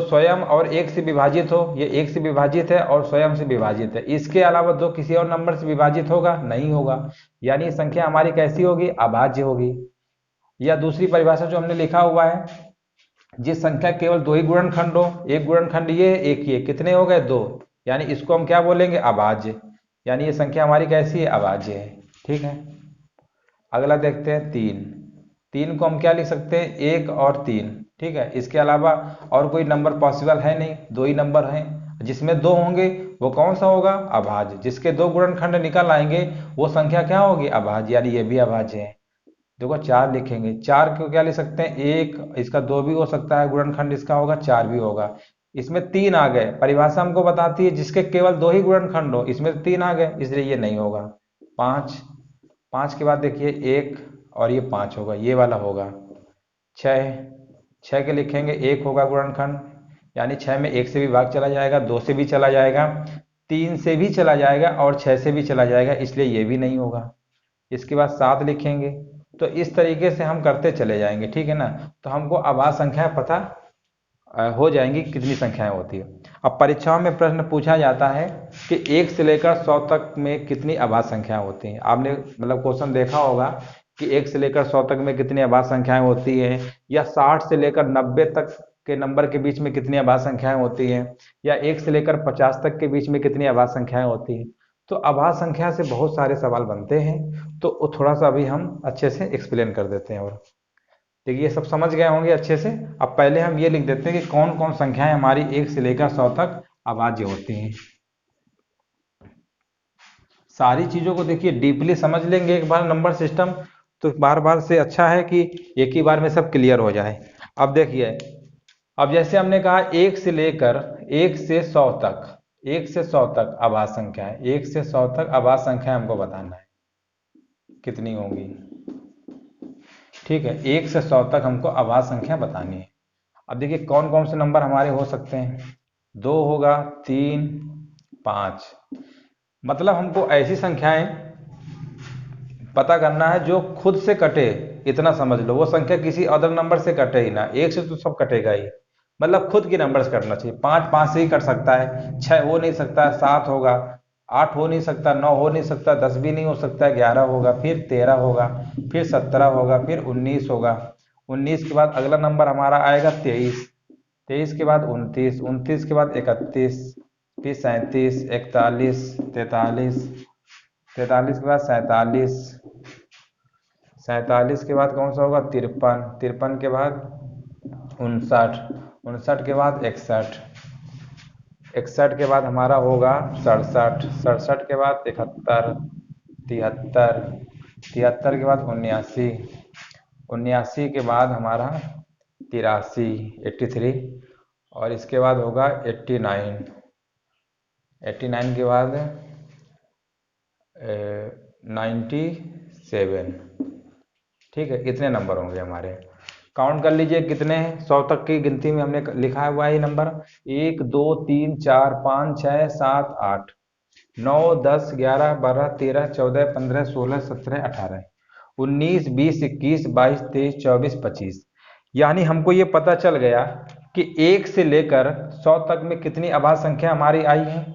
स्वयं और एक से विभाजित हो, ये एक से विभाजित है और स्वयं से विभाजित है, इसके अलावा दो किसी और नंबर से विभाजित होगा? नहीं होगा। यानी संख्या हमारी कैसी होगी? अभाज्य होगी। या दूसरी परिभाषा जो हमने लिखा हुआ है, जिस संख्या केवल दो ही गुणनखंड हो, एक गुणनखंड ये है, एक ये, कितने हो गए? दो, यानी इसको हम क्या बोलेंगे? अभाज्य। यानी ये संख्या हमारी कैसी है? अभाज्य है। ठीक है, अगला देखते हैं तीन। तीन को हम क्या लिख सकते हैं? एक और तीन। ठीक है, इसके अलावा और कोई नंबर पॉसिबल है नहीं, दो ही नंबर हैं, जिसमें दो होंगे वो कौन सा होगा? अभाज्य। जिसके दो गुणनखंड निकल आएंगे वो संख्या क्या होगी? अभाज्य, यानी ये भी अभाज्य है। देखो, चार लिखेंगे, चार को क्या लिख सकते हैं? एक, इसका दो भी हो सकता है, गुणनखंड इसका होगा, चार भी होगा। इसमें तीन आ गए, परिभाषा हमको बताती है जिसके केवल दो ही गुणनखंड हो, इसमें तीन आ गए, इसलिए ये नहीं होगा। पाँच, पाँच के बाद देखिए एक और ये पाँच होगा, ये वाला होगा। छः, छः के लिखेंगे, एक होगा गुणनखंड, यानी छः में एक से भी भाग चला जाएगा, दो से भी चला जाएगा, तीन से भी चला जाएगा और छः से भी चला जाएगा, इसलिए ये भी नहीं होगा। इसके बाद सात लिखेंगे। तो इस तरीके से हम करते चले जाएंगे। ठीक है ना, तो हमको अभाज्य संख्याएं पता हो जाएंगी कितनी संख्याएं होती है। अब परीक्षाओं में प्रश्न पूछा जाता है कि 1 से लेकर 100 तक में कितनी अभाज्य संख्याएं होती हैं। आपने मतलब क्वेश्चन देखा होगा कि 1 से लेकर 100 तक में कितनी अभाज्य संख्याएं होती हैं, या 60 से लेकर 90 तक के नंबर के बीच में कितनी अभाज्य संख्याएं होती हैं, या 1 से लेकर 50 तक के बीच में कितनी अभाज्य संख्याएं होती हैं। तो अभाज्य संख्या से बहुत सारे सवाल बनते हैं, तो थोड़ा सा अभी हम अच्छे से एक्सप्लेन कर देते हैं। और देखिए, ये सब समझ गए होंगे अच्छे से। अब पहले हम ये लिख देते हैं कि कौन कौन संख्याएं हमारी 1 से लेकर 100 तक अभाज्य होती हैं। सारी चीजों को देखिए डीपली समझ लेंगे एक बार नंबर सिस्टम, तो बार बार से अच्छा है कि एक ही बार में सब क्लियर हो जाए। अब देखिए, अब जैसे हमने कहा 1 से लेकर 1 से 100 तक, 1 से 100 तक अभाज्य संख्या है, 1 से 100 तक अभाज्य संख्या हमको बताना है कितनी होंगी। ठीक है, 1 से 100 तक हमको अभाज्य संख्या बतानी है। अब देखिए कौन कौन से नंबर हमारे हो सकते हैं, 2 होगा, 3, 5। मतलब हमको ऐसी संख्याएं पता करना है जो खुद से कटे, इतना समझ लो। वो संख्या किसी अदर नंबर से कटे ही ना, एक से तो सब कटेगा ही, मतलब खुद की नंबर्स करना चाहिए। 5 5 से ही कट सकता है, 6 हो नहीं सकता, 7 होगा, 8 हो नहीं सकता, 9 हो नहीं सकता, 10 भी नहीं हो सकता, 11 होगा, फिर 13 होगा, फिर 17 होगा, फिर 19 होगा। 19 के बाद अगला नंबर हमारा आएगा 23, 23 के बाद 29, 29 के बाद 31, फिर 37, 41, 43, 43 के बाद 47, 47 के बाद कौन सा होगा 53, 53 के बाद 59, 59 के बाद 61, 61 के बाद हमारा होगा 67, 67 के बाद 71, 73, 73 के बाद 79, 79 के बाद हमारा 83, 83, और इसके बाद होगा 89, 89 के बाद 97। ठीक है, इतने नंबर होंगे हमारे। काउंट कर लीजिए कितने हैं, 100 तक की गिनती में हमने लिखा हुआ है ये नंबर, 1 2 3 4 5 6 7 8 9 10 11 12 13 14 15 16 17 18 19 20 21 22 23 24 25। यानी हमको ये पता चल गया कि 1 से लेकर 100 तक में कितनी अभाज्य संख्या हमारी आई है।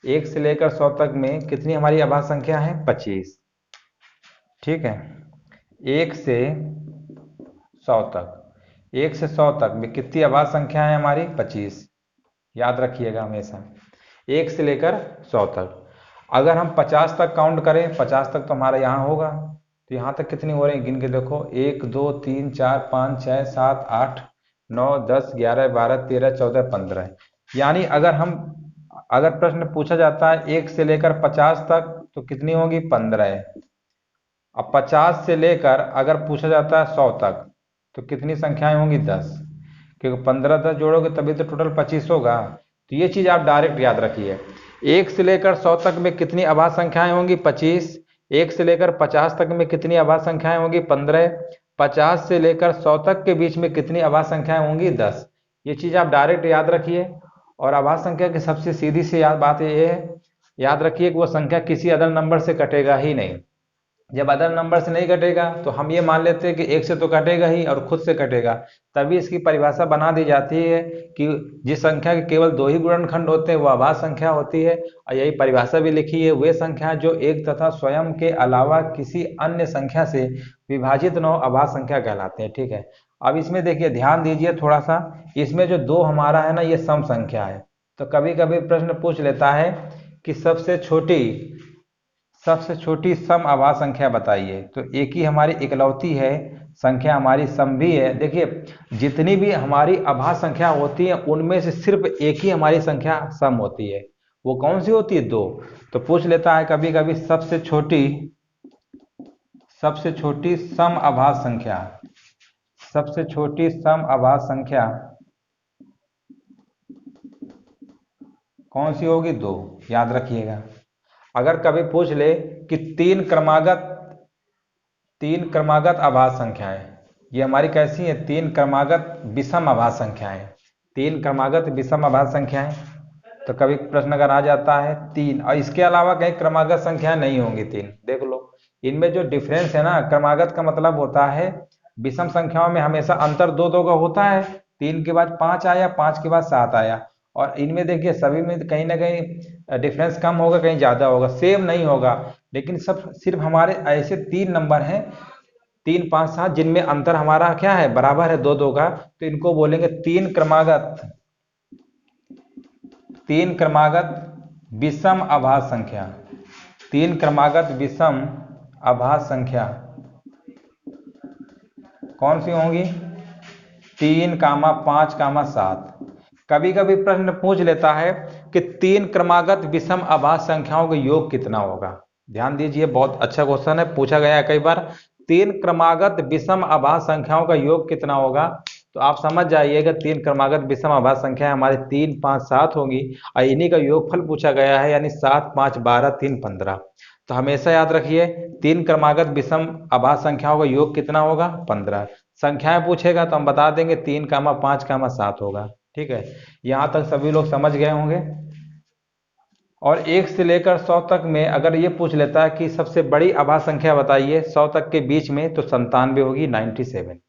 1 से लेकर 100 तक में कितनी हमारी अभाज्य संख्या है, 25। ठीक है, 1 से 100 तक, 1 से 100 तक में कितनी अभाज्य संख्या है हमारी, 25। याद रखिएगा हमेशा, 1 से लेकर 100 तक। अगर हम 50 तक काउंट करें, 50 तक तो हमारा यहाँ होगा, तो यहाँ तक कितनी हो रही है गिन के देखो, 1 2 3 4 5 6 7 8 9 10 11 12 13 14 15। यानी अगर प्रश्न पूछा जाता है 1 से लेकर 50 तक तो कितनी होगी, 15। अब 50 से लेकर अगर पूछा जाता है 100 तक तो कितनी संख्याएं होंगी, 10, क्योंकि 15 10 जोड़ोगे तभी तो टोटल 25 होगा। तो ये चीज आप डायरेक्ट याद रखिए, 1 से लेकर 100 तक में कितनी अभाज्य संख्याएं होंगी, 25। 1 से लेकर 50 तक में कितनी अभाज्य संख्याएं होंगी, 15। 50 से लेकर 100 तक के बीच में कितनी अभाज्य संख्याएं होंगी, 10। ये चीज आप डायरेक्ट याद रखिए। और अभाज्य संख्या की सबसे सीधी सी बात ये है, याद रखिए कि वो संख्या किसी अदर नंबर से कटेगा ही नहीं। जब अदर नंबर से नहीं कटेगा तो हम ये मान लेते हैं कि 1 से तो कटेगा ही और खुद से कटेगा, तभी इसकी परिभाषा बना दी जाती है कि जिस संख्या के केवल 2 ही गुणनखंड होते हैं वो अभाज्य संख्या होती है। और यही परिभाषा भी लिखी है, वे संख्या जो एक तथा स्वयं के अलावा किसी अन्य संख्या से विभाजित न हो अभाज्य संख्या कहलाते हैं। ठीक है, अब इसमें देखिए ध्यान दीजिए थोड़ा सा, इसमें जो 2 हमारा है ना, ये सम संख्या है। तो कभी कभी प्रश्न पूछ लेता है कि सबसे छोटी सम अभाज्य संख्या बताइए, तो एक ही हमारी इकलौती है संख्या हमारी सम भी है। देखिए जितनी भी हमारी अभाज्य संख्या होती है उनमें से सिर्फ एक ही हमारी संख्या सम होती है, वो कौन सी होती है, 2। तो पूछ लेता है कभी कभी सबसे छोटी सम अभाज्य संख्या, सबसे छोटी सम अभाज्य संख्या कौन सी होगी, 2। याद रखिएगा। अगर कभी पूछ ले कि तीन क्रमागत अभाज्य संख्याएं, ये हमारी कैसी है, 3 क्रमागत विषम अभाज्य संख्याएं, 3 क्रमागत विषम अभाज्य संख्याएं, तो कभी प्रश्न अगर आ जाता है 3 और इसके अलावा कहीं क्रमागत संख्याएं नहीं होंगी 3, देख लो इनमें जो डिफरेंस है ना, क्रमागत का मतलब होता है विषम संख्याओं में हमेशा अंतर 2 2 का होता है, 3 के बाद 5 आया, 5 के बाद 7 आया, और इनमें देखिए सभी में कहीं ना कहीं डिफरेंस कम होगा, कहीं ज़्यादा होगा, सेम नहीं होगा। लेकिन सब सिर्फ हमारे ऐसे 3 नंबर हैं, 3 5 7 जिनमें अंतर हमारा क्या है, बराबर है 2 2 का, तो इनको बोलेंगे तीन क्रमागत विषम अभाज्य संख्या। 3 क्रमागत विषम अभाज्य संख्या कौन सी होंगी, 3, 5, 7। कभी कभी प्रश्न पूछ लेता है कि 3 क्रमागत विषम अभाज्य संख्याओं का योग कितना होगा। ध्यान दीजिए, बहुत अच्छा क्वेश्चन है, पूछा गया है कई बार। 3 क्रमागत विषम अभाज्य संख्याओं का योग कितना होगा, तो आप समझ जाइएगा 3 क्रमागत विषम अभाज्य संख्या हमारे 3 5 7 होंगी और इन्हीं का योगफल पूछा गया है, यानी 7 5 12 3 15। तो हमेशा याद रखिए 3 क्रमागत विषम अभाज्य संख्याओं का योग कितना होगा 15। संख्याएं पूछेगा तो हम बता देंगे 3, 5, 7 होगा। ठीक है, यहां तक सभी लोग समझ गए होंगे। और 1 से लेकर 100 तक में अगर ये पूछ लेता है कि सबसे बड़ी अभाज्य संख्या बताइए 100 तक के बीच में, तो 97 होगी, 97।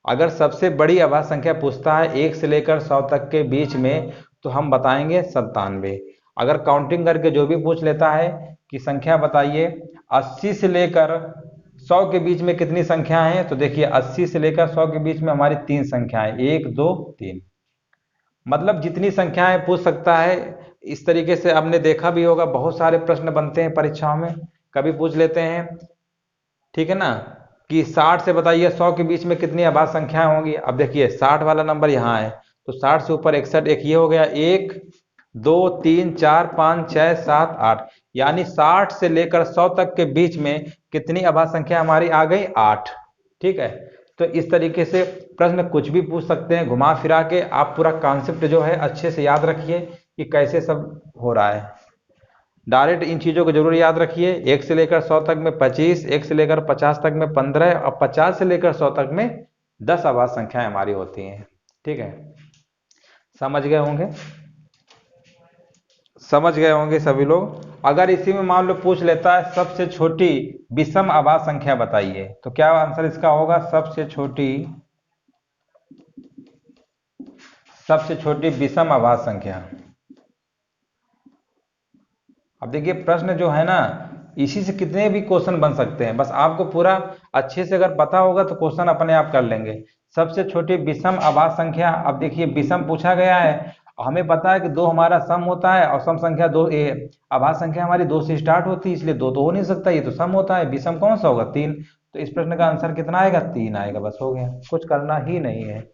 अगर सबसे बड़ी अभाज्य संख्या पूछता है 1 से लेकर 100 तक के बीच में, तो हम बताएंगे 97। अगर काउंटिंग करके जो भी पूछ लेता है कि संख्या बताइए 80 से लेकर 100 के बीच में कितनी संख्या है, तो देखिए 80 से लेकर 100 के बीच में हमारी 3 संख्याएं, 1, 2, 3। मतलब जितनी संख्याएं पूछ सकता है। इस तरीके से आपने देखा भी होगा, बहुत सारे प्रश्न बनते हैं परीक्षाओं में, कभी पूछ लेते हैं, ठीक है ना, कि 60 से बताइए 100 के बीच में कितनी अभाज्य संख्याएं होंगी। अब देखिए 60 वाला नंबर यहाँ है, तो 60 से ऊपर 61, एक ये हो गया, 1, 2, 3, 4, 5, 6, 7, 8, यानी 60 से लेकर 100 तक के बीच में कितनी अभाज्य संख्या हमारी आ गई 8। ठीक है, तो इस तरीके से प्रश्न कुछ भी पूछ सकते हैं घुमा फिरा के। आप पूरा कॉन्सेप्ट जो है अच्छे से याद रखिए कि कैसे सब हो रहा है। डायरेक्ट इन चीज़ों को जरूर याद रखिए। 1 से लेकर 100 तक में 25, 1 से लेकर 50 तक में 15, और 50 से लेकर 100 तक में 10 अभाज्य संख्याएं हमारी होती हैं। ठीक है, समझ गए होंगे, समझ गए होंगे सभी लोग। अगर इसी में मान लो पूछ लेता है सबसे छोटी विषम अभाज्य संख्या बताइए, तो क्या आंसर इसका होगा सबसे छोटी विषम अभाज्य संख्या। अब देखिए प्रश्न जो है ना, इसी से कितने भी क्वेश्चन बन सकते हैं, बस आपको पूरा अच्छे से अगर पता होगा तो क्वेश्चन अपने आप कर लेंगे। सबसे छोटी विषम अभाज्य संख्या, अब देखिए विषम पूछा गया है, हमें पता है कि 2 हमारा सम होता है, और सम संख्या 2 अभाज्य संख्या हमारी 2 से स्टार्ट होती है, इसलिए 2 तो हो नहीं सकता, ये तो सम होता है। विषम कौन सा होगा 3, तो इस प्रश्न का आंसर कितना आएगा 3 आएगा, बस हो गया, कुछ करना ही नहीं है।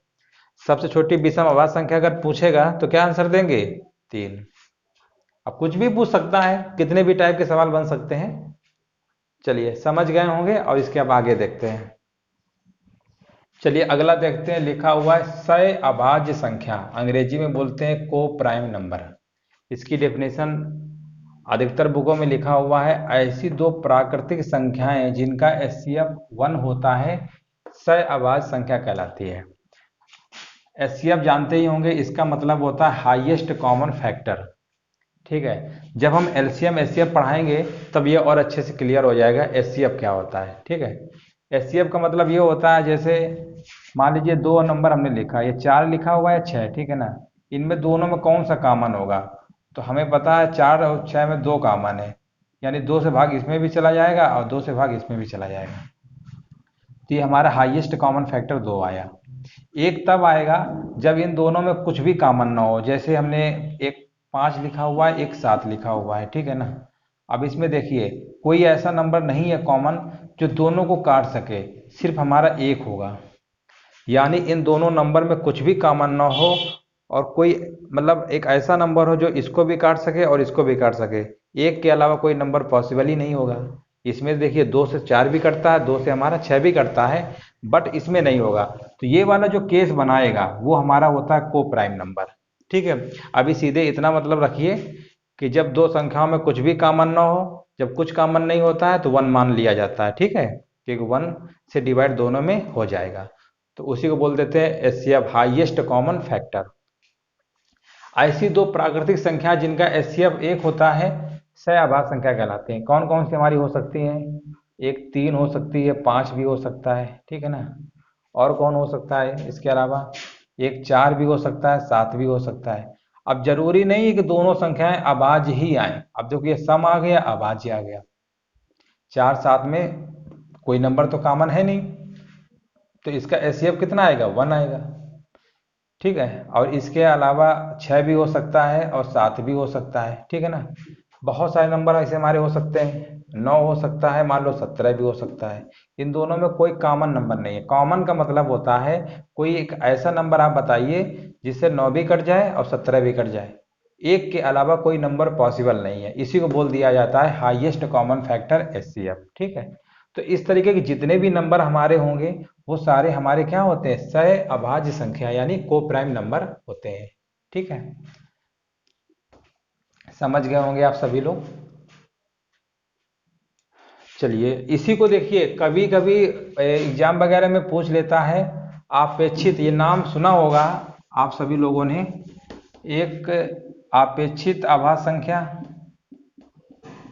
सबसे छोटी विषम अभाज्य संख्या अगर पूछेगा तो क्या आंसर देंगे 3। अब कुछ भी पूछ सकता है, कितने भी टाइप के सवाल बन सकते हैं। चलिए समझ गए होंगे, और इसके अब आगे देखते हैं। चलिए अगला देखते हैं, लिखा हुआ है सह अभाज्य संख्या, अंग्रेजी में बोलते हैं को प्राइम नंबर। इसकी डेफिनेशन अधिकतर बुकों में लिखा हुआ है, ऐसी 2 प्राकृतिक संख्याएं जिनका एचसीएफ 1 होता है सह अभाज्य संख्या कहलाती है। एचसीएफ जानते ही होंगे, इसका मतलब होता है हाईएस्ट कॉमन फैक्टर। ठीक है, जब हम एलसीएम एचसीएफ पढ़ाएंगे तब ये और अच्छे से क्लियर हो जाएगा एचसीएफ क्या होता है। ठीक है, एचसीएफ का मतलब ये होता है, जैसे मान लीजिए 2 नंबर हमने लिखा, ये 4 लिखा हुआ है 6, ठीक है ना, इनमें दोनों में कौन सा कॉमन होगा, तो हमें पता है 4 और 6 में 2 कॉमन है, यानी 2 से भाग इसमें भी चला जाएगा और 2 से भाग इसमें भी चला जाएगा, तो ये हमारा हाईएस्ट कॉमन फैक्टर 2 आया। एक तब आएगा जब इन दोनों में कुछ भी कॉमन ना हो, जैसे हमने एक 5 लिखा हुआ है, एक 7 लिखा हुआ है, ठीक है ना। अब इसमें देखिए कोई ऐसा नंबर नहीं है कॉमन जो दोनों को काट सके, सिर्फ हमारा 1 होगा, यानी इन दोनों नंबर में कुछ भी कॉमन ना हो, और कोई मतलब एक ऐसा नंबर हो जो इसको भी काट सके और इसको भी काट सके, 1 के अलावा कोई नंबर पॉसिबल ही नहीं होगा। इसमें देखिए 2 से 4 भी कटता है, 2 से हमारा 6 भी कटता है, बट इसमें नहीं होगा। तो ये वाला जो केस बनाएगा वो हमारा होता है को प्राइम नंबर। ठीक है, अभी सीधे इतना मतलब रखिए कि जब 2 संख्याओं में कुछ भी कॉमन ना हो, जब कुछ कॉमन नहीं होता है तो 1 मान लिया जाता है। ठीक है, क्योंकि 1 से डिवाइड दोनों में हो जाएगा, तो उसी को बोल देते हैं एचसीएफ हाईएस्ट कॉमन फैक्टर। ऐसी 2 प्राकृतिक संख्या जिनका एचसीएफ 1 होता है सह अभाज्य संख्या कहलाते हैं। कौन कौन सी हमारी हो सकती हैं, एक 3 हो सकती है, 5 भी हो सकता है, ठीक है ना, और कौन हो सकता है इसके अलावा, एक 4 भी हो सकता है, 7 भी हो सकता है। अब जरूरी नहीं है कि दोनों संख्याएं अभाज्य ही आए, अब देखिए सम आ गया, अभाज्य आ गया, 4 7 में कोई नंबर तो कॉमन है नहीं, तो इसका एचसीएफ कितना आएगा 1 आएगा। ठीक है, और इसके अलावा 6 भी हो सकता है और 7 भी हो सकता है, ठीक है ना, बहुत सारे नंबर ऐसे हमारे हो सकते हैं, 9 हो सकता है, मान लो 17 भी हो सकता है। इन दोनों में कोई कॉमन नंबर नहीं है। कॉमन का मतलब होता है कोई एक ऐसा नंबर आप बताइए जिससे 9 भी कट जाए और 17 भी कट जाए, 1 के अलावा कोई नंबर पॉसिबल नहीं है, इसी को बोल दिया जाता है हाईएस्ट कॉमन फैक्टर एचसीएफ। ठीक है, तो इस तरीके के जितने भी नंबर हमारे होंगे वो सारे हमारे क्या होते हैं सह अभाज्य संख्या यानी को प्राइम नंबर होते हैं। ठीक है, समझ गए होंगे आप सभी लोग। चलिए इसी को देखिए, कभी कभी एग्जाम वगैरह में पूछ लेता है आपेक्षित, ये नाम सुना होगा आप सभी लोगों ने, एक आपेक्षित आभास संख्या।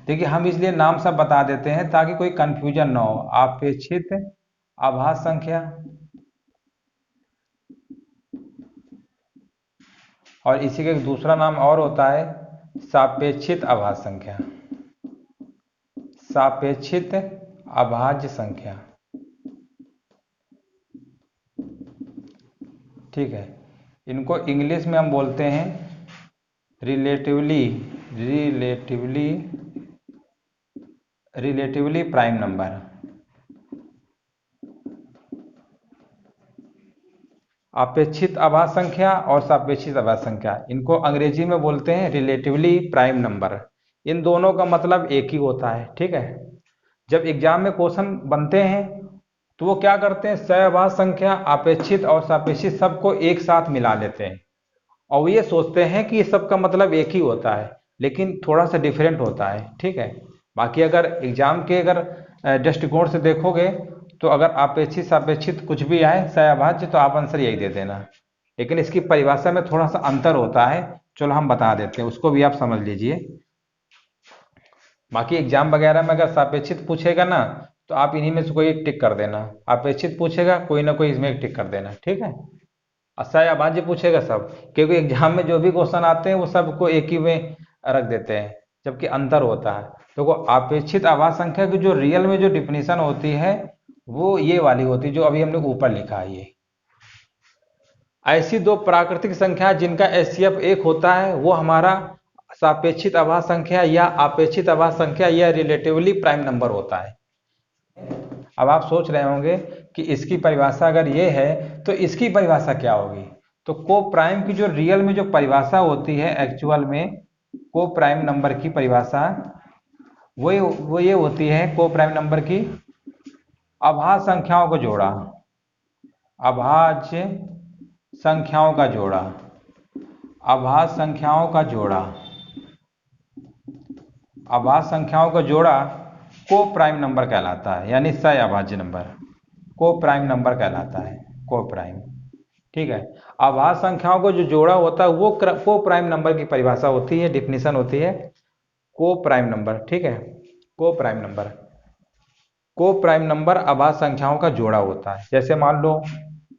देखिए हम इसलिए नाम सब बता देते हैं ताकि कोई कंफ्यूजन ना हो। आपेक्षित आभास संख्या, और इसी का एक दूसरा नाम और होता है सापेक्षित आभास संख्या, सापेक्षित अभाज्य संख्या। ठीक है, इनको इंग्लिश में हम बोलते हैं relatively relatively relatively prime number. अपेक्षित आभास संख्या और सापेक्षित आभास संख्या, इनको अंग्रेजी में बोलते हैं रिलेटिवली प्राइम नंबर। इन दोनों का मतलब एक ही होता है। ठीक है, जब एग्जाम में क्वेश्चन बनते हैं तो वो क्या करते हैं, सहआभास संख्या, अपेक्षित और सापेक्षित सबको एक साथ मिला लेते हैं और वो ये सोचते हैं कि सबका मतलब एक ही होता है, लेकिन थोड़ा सा डिफरेंट होता है। ठीक है, बाकी अगर एग्जाम के अगर दृष्टिकोण से देखोगे तो अगर अपेक्षित सापेक्षित कुछ भी आए सहअभाज्य तो आप आंसर यही दे देना, लेकिन इसकी परिभाषा में थोड़ा सा अंतर होता है। चलो हम बता देते हैं, उसको भी आप समझ लीजिए। बाकी एग्जाम वगैरह में अगर सापेक्षित पूछेगा ना तो आप इन्हीं में से कोई एक टिक कर देना, अपेक्षित पूछेगा कोई ना कोई इसमें एक टिक कर देना। ठीक है, असहाय अभाज्य पूछेगा सब, क्योंकि एग्जाम में जो भी क्वेश्चन आते हैं वो सबको एक ही में रख देते हैं, जबकि अंतर होता है। तो वो अपेक्षित आभास संख्या की जो रियल में जो डिफिनीशन होती है वो ये वाली होती है जो अभी हमने ऊपर लिखा है। ये ऐसी दो प्राकृतिक संख्या जिनका एचसीएफ एक होता है वो हमारा सापेक्षित आभास संख्या या अपेक्षित आभास संख्या या रिलेटिवली प्राइम नंबर होता है। अब आप सोच रहे होंगे कि इसकी परिभाषा अगर ये है तो इसकी परिभाषा क्या होगी। तो को प्राइम की जो रियल में जो परिभाषा होती है एक्चुअल में, को प्राइम नंबर की परिभाषा वो ये होती है, को प्राइम नंबर की अभाज्य संख्याओं को जोड़ा, अभाज्य संख्याओं का जोड़ा, अभाज्य संख्याओं का जोड़ा, अभाज्य संख्याओं का जोड़ा को प्राइम नंबर कहलाता है, यानी सह अभाज्य नंबर को प्राइम नंबर कहलाता है, को प्राइम। ठीक है, अभाज्य संख्याओं को जो जोड़ा होता है वो को प्राइम नंबर की परिभाषा होती है, डिफिनीशन होती है को प्राइम नंबर। ठीक है, को प्राइम नंबर, को प्राइम नंबर अभाज्य संख्याओं का जोड़ा होता है। जैसे मान लो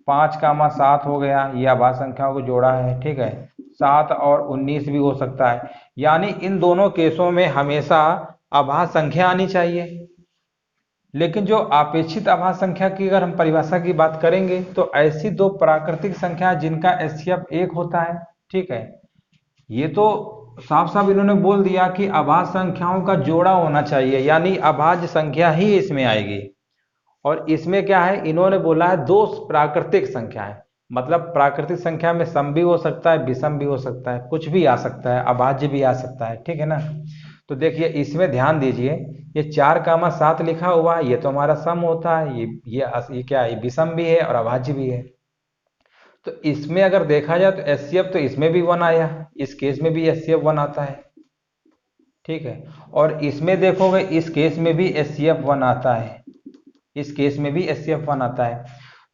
5, 7 हो गया, ये अभाज्य संख्याओं को जोड़ा है। ठीक है, 7 और 19 भी हो सकता है, यानी इन दोनों केसों में हमेशा अभाज्य संख्या आनी चाहिए। लेकिन जो अपेक्षित आभास संख्या की अगर हम परिभाषा की बात करेंगे तो ऐसी दो प्राकृतिक संख्या जिनका एचसीएफ एक होता है। ठीक है, ये तो साफ साफ इन्होंने बोल दिया कि अभाज्य संख्याओं का जोड़ा होना चाहिए, यानी अभाज्य संख्या ही इसमें आएगी। और इसमें क्या है, इन्होंने बोला है दो प्राकृतिक संख्याएं, मतलब प्राकृतिक संख्या में सम भी हो सकता है, विषम भी हो सकता है, कुछ भी आ सकता है, अभाज्य भी आ सकता है। ठीक है ना, तो देखिए इसमें ध्यान दीजिए, ये 4, 7 लिखा हुआ है, ये तो हमारा सम होता है, ये क्या है, विषम भी है और अभाज्य भी है। तो इसमें अगर देखा जाए तो एचसीएफ तो इसमें भी 1 आया, इस केस में भी एचसीएफ 1 आता है। ठीक है, और इसमें देखोगे इस केस में भी एचसीएफ 1 आता है, इस केस में भी एचसीएफ 1 आता है।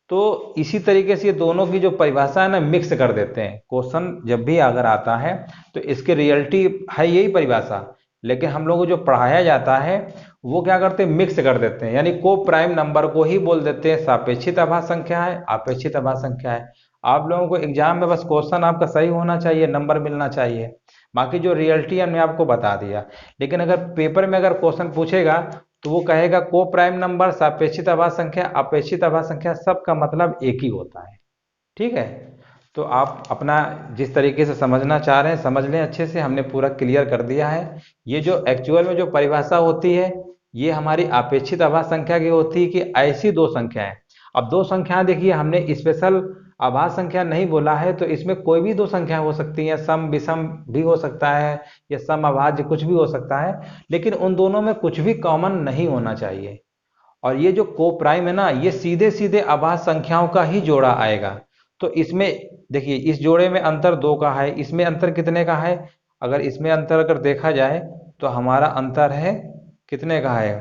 तो इसी तरीके से ये दोनों की जो परिभाषा है ना मिक्स कर देते हैं। क्वेश्चन जब भी अगर आता है तो इसकी रियलिटी है यही परिभाषा, लेकिन हम लोगों को जो पढ़ाया जाता है वो क्या करते हैं, मिक्स कर देते हैं, यानी को प्राइम नंबर को ही बोल देते हैं सापेक्षित आभास संख्या है, अपेक्षित आभास संख्या है। आप लोगों को एग्जाम में बस क्वेश्चन आपका सही होना चाहिए, नंबर मिलना चाहिए, बाकी जो रियलिटी हमने आपको बता दिया। लेकिन अगर पेपर में अगर क्वेश्चन पूछेगा तो वो कहेगा को प्राइम नंबर, सापेक्षित आभास संख्या, अपेक्षित आभास संख्या, सबका मतलब एक ही होता है। ठीक है, तो आप अपना जिस तरीके से समझना चाह रहे हैं समझ लें अच्छे से, हमने पूरा क्लियर कर दिया है। ये जो एक्चुअल में जो परिभाषा होती है ये हमारी अपेक्षित आभास संख्या की होती है कि ऐसी दो संख्याएं, अब दो संख्याएं देखिए हमने स्पेशल आभास संख्या नहीं बोला है, तो इसमें कोई भी दो संख्या हो सकती है, सम विषम भी हो सकता है या सम अभाज्य कुछ भी हो सकता है, लेकिन उन दोनों में कुछ भी कॉमन नहीं होना चाहिए। और ये जो को प्राइम है ना, ये सीधे सीधे आभास संख्याओं का ही जोड़ा आएगा। तो इसमें देखिए इस जोड़े में अंतर 2 का है, इसमें अंतर कितने का है, अगर इसमें अंतर अगर देखा जाए तो हमारा अंतर है कितने का है,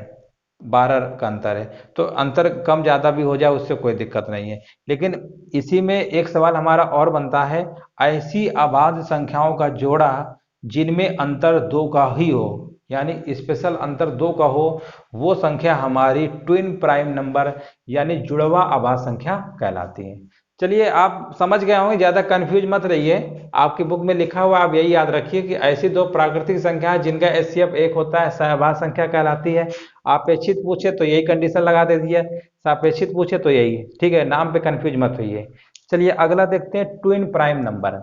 12 का अंतर है, तो अंतर कम ज़्यादा भी हो जाए उससे कोई दिक्कत नहीं है। लेकिन इसी में एक सवाल हमारा और बनता है, ऐसी अभाज्य संख्याओं का जोड़ा जिनमें अंतर 2 का ही हो, यानी स्पेशल अंतर 2 का हो, वो संख्या हमारी ट्विन प्राइम नंबर यानी जुड़वा अभाज्य संख्या कहलाती है। चलिए आप समझ गए होंगे, ज़्यादा कंफ्यूज मत रहिए, आपकी बुक में लिखा हुआ आप यही याद रखिए कि ऐसी दो प्राकृतिक संख्या है जिनका एचसीएफ 1 होता है, सहअभाज्य संख्या कहलाती है। अपेक्षित पूछे तो यही कंडीशन लगा दे दिए, सापेक्षित पूछे तो यही, ठीक है, नाम पे कंफ्यूज मत होइए। चलिए अगला देखते हैं, twin prime number.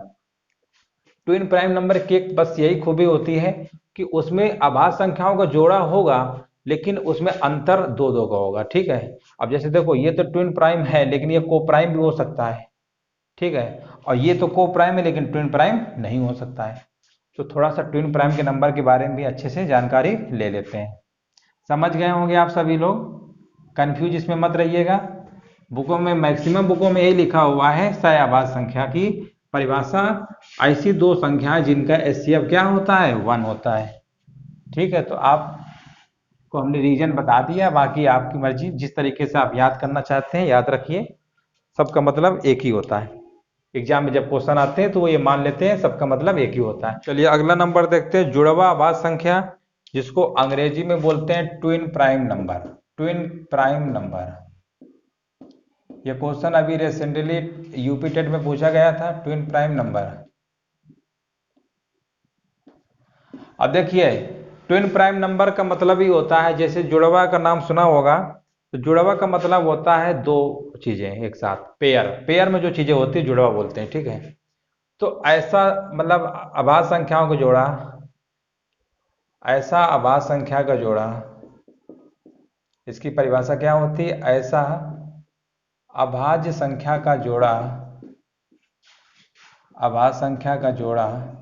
Twin prime number की बस यही खूबी होती है कि उसमें अभाज्य संख्याओं का जोड़ा होगा लेकिन उसमें अंतर 2 का होगा, ठीक है। अब जैसे देखो ये तो ट्विन प्राइम है लेकिन ये को प्राइम भी हो सकता है, ठीक है, और ये तो को प्राइम है लेकिन ट्विन प्राइम नहीं हो सकता है। तो थोड़ा सा ट्विन प्राइम के नंबर के बारे में भी अच्छे से जानकारी ले लेते हैं। समझ गए होंगे आप सभी लोग, कंफ्यूज इसमें मत रहिएगा। बुकों में, मैक्सिमम बुकों में यही लिखा हुआ है, सहअभाज्य संख्या की परिभाषा ऐसी दो संख्याएं जिनका एचसीएफ क्या होता है, 1 होता है, ठीक है। तो आपको हमने रीजन बता दिया, बाकी आपकी मर्जी, जिस तरीके से आप याद करना चाहते हैं याद रखिए, सबका मतलब एक ही होता है। एग्जाम में जब क्वेश्चन आते हैं तो वो ये मान लेते हैं सबका मतलब एक ही होता है। चलिए अगला नंबर देखते हैं, जुड़वा अभाज्य संख्या, जिसको अंग्रेजी में बोलते हैं twin prime number. Twin prime number, ये क्वेश्चन अभी रिसेंटली यूपी टेट में पूछा गया था, ट्विन प्राइम नंबर। अब देखिए ट्विन प्राइम नंबर का मतलब ही होता है, जैसे जुड़वा का नाम सुना होगा, तो जुड़वा का मतलब होता है दो चीजें एक साथ, पेयर, पेयर में जो चीजें होती है जुड़वा बोलते हैं, ठीक है। तो ऐसा मतलब अभाज्य संख्याओं का जोड़ा, ऐसा अभाज्य संख्या का जोड़ा, इसकी परिभाषा क्या होती है, ऐसा अभाज्य संख्या का जोड़ा, अभाज्य संख्या का जोड़ा,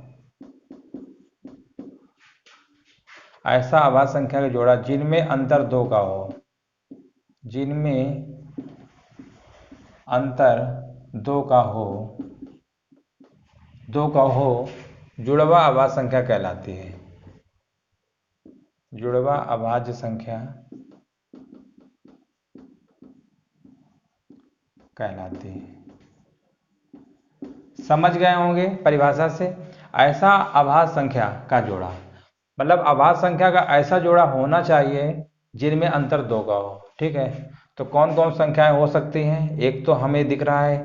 ऐसा अभाज्य संख्या का जोड़ा जिनमें अंतर 2 का हो, जिनमें अंतर 2 का हो, 2 का हो, जुड़वा अभाज्य संख्या कहलाती है। जुड़वा अभाज्य संख्या कहलाती है। समझ गए होंगे परिभाषा से, ऐसा अभाज्य संख्या का जोड़ा मतलब अभाज्य संख्या का ऐसा जोड़ा होना चाहिए जिनमें अंतर 2 का हो, ठीक है। तो कौन कौन संख्याएं हो सकती हैं, एक तो हमें दिख रहा है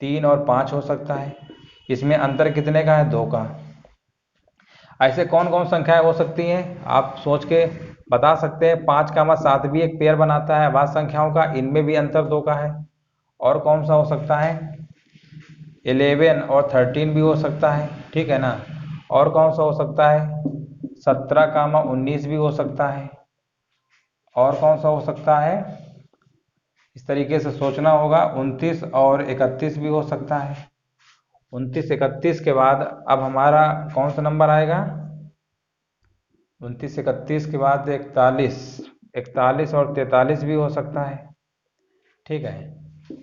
3 और 5 हो सकता है, इसमें अंतर कितने का है, 2 का। ऐसे कौन कौन संख्याएं हो सकती हैं, आप सोच के बता सकते हैं। 5 का 7 भी एक पेयर बनाता है अभाज्य संख्याओं का, इनमें भी अंतर 2 का है। और कौन सा हो सकता है, 11 और 13 भी हो सकता है, ठीक है ना। और कौन सा हो सकता है, 17 का 19 भी हो सकता है। और कौन सा हो सकता है, इस तरीके से सोचना होगा, 29 और 31 भी हो सकता है। 29 31 के बाद अब हमारा कौन सा नंबर आएगा, 29 31 के बाद 41, 41 और 43 भी हो सकता है, ठीक है।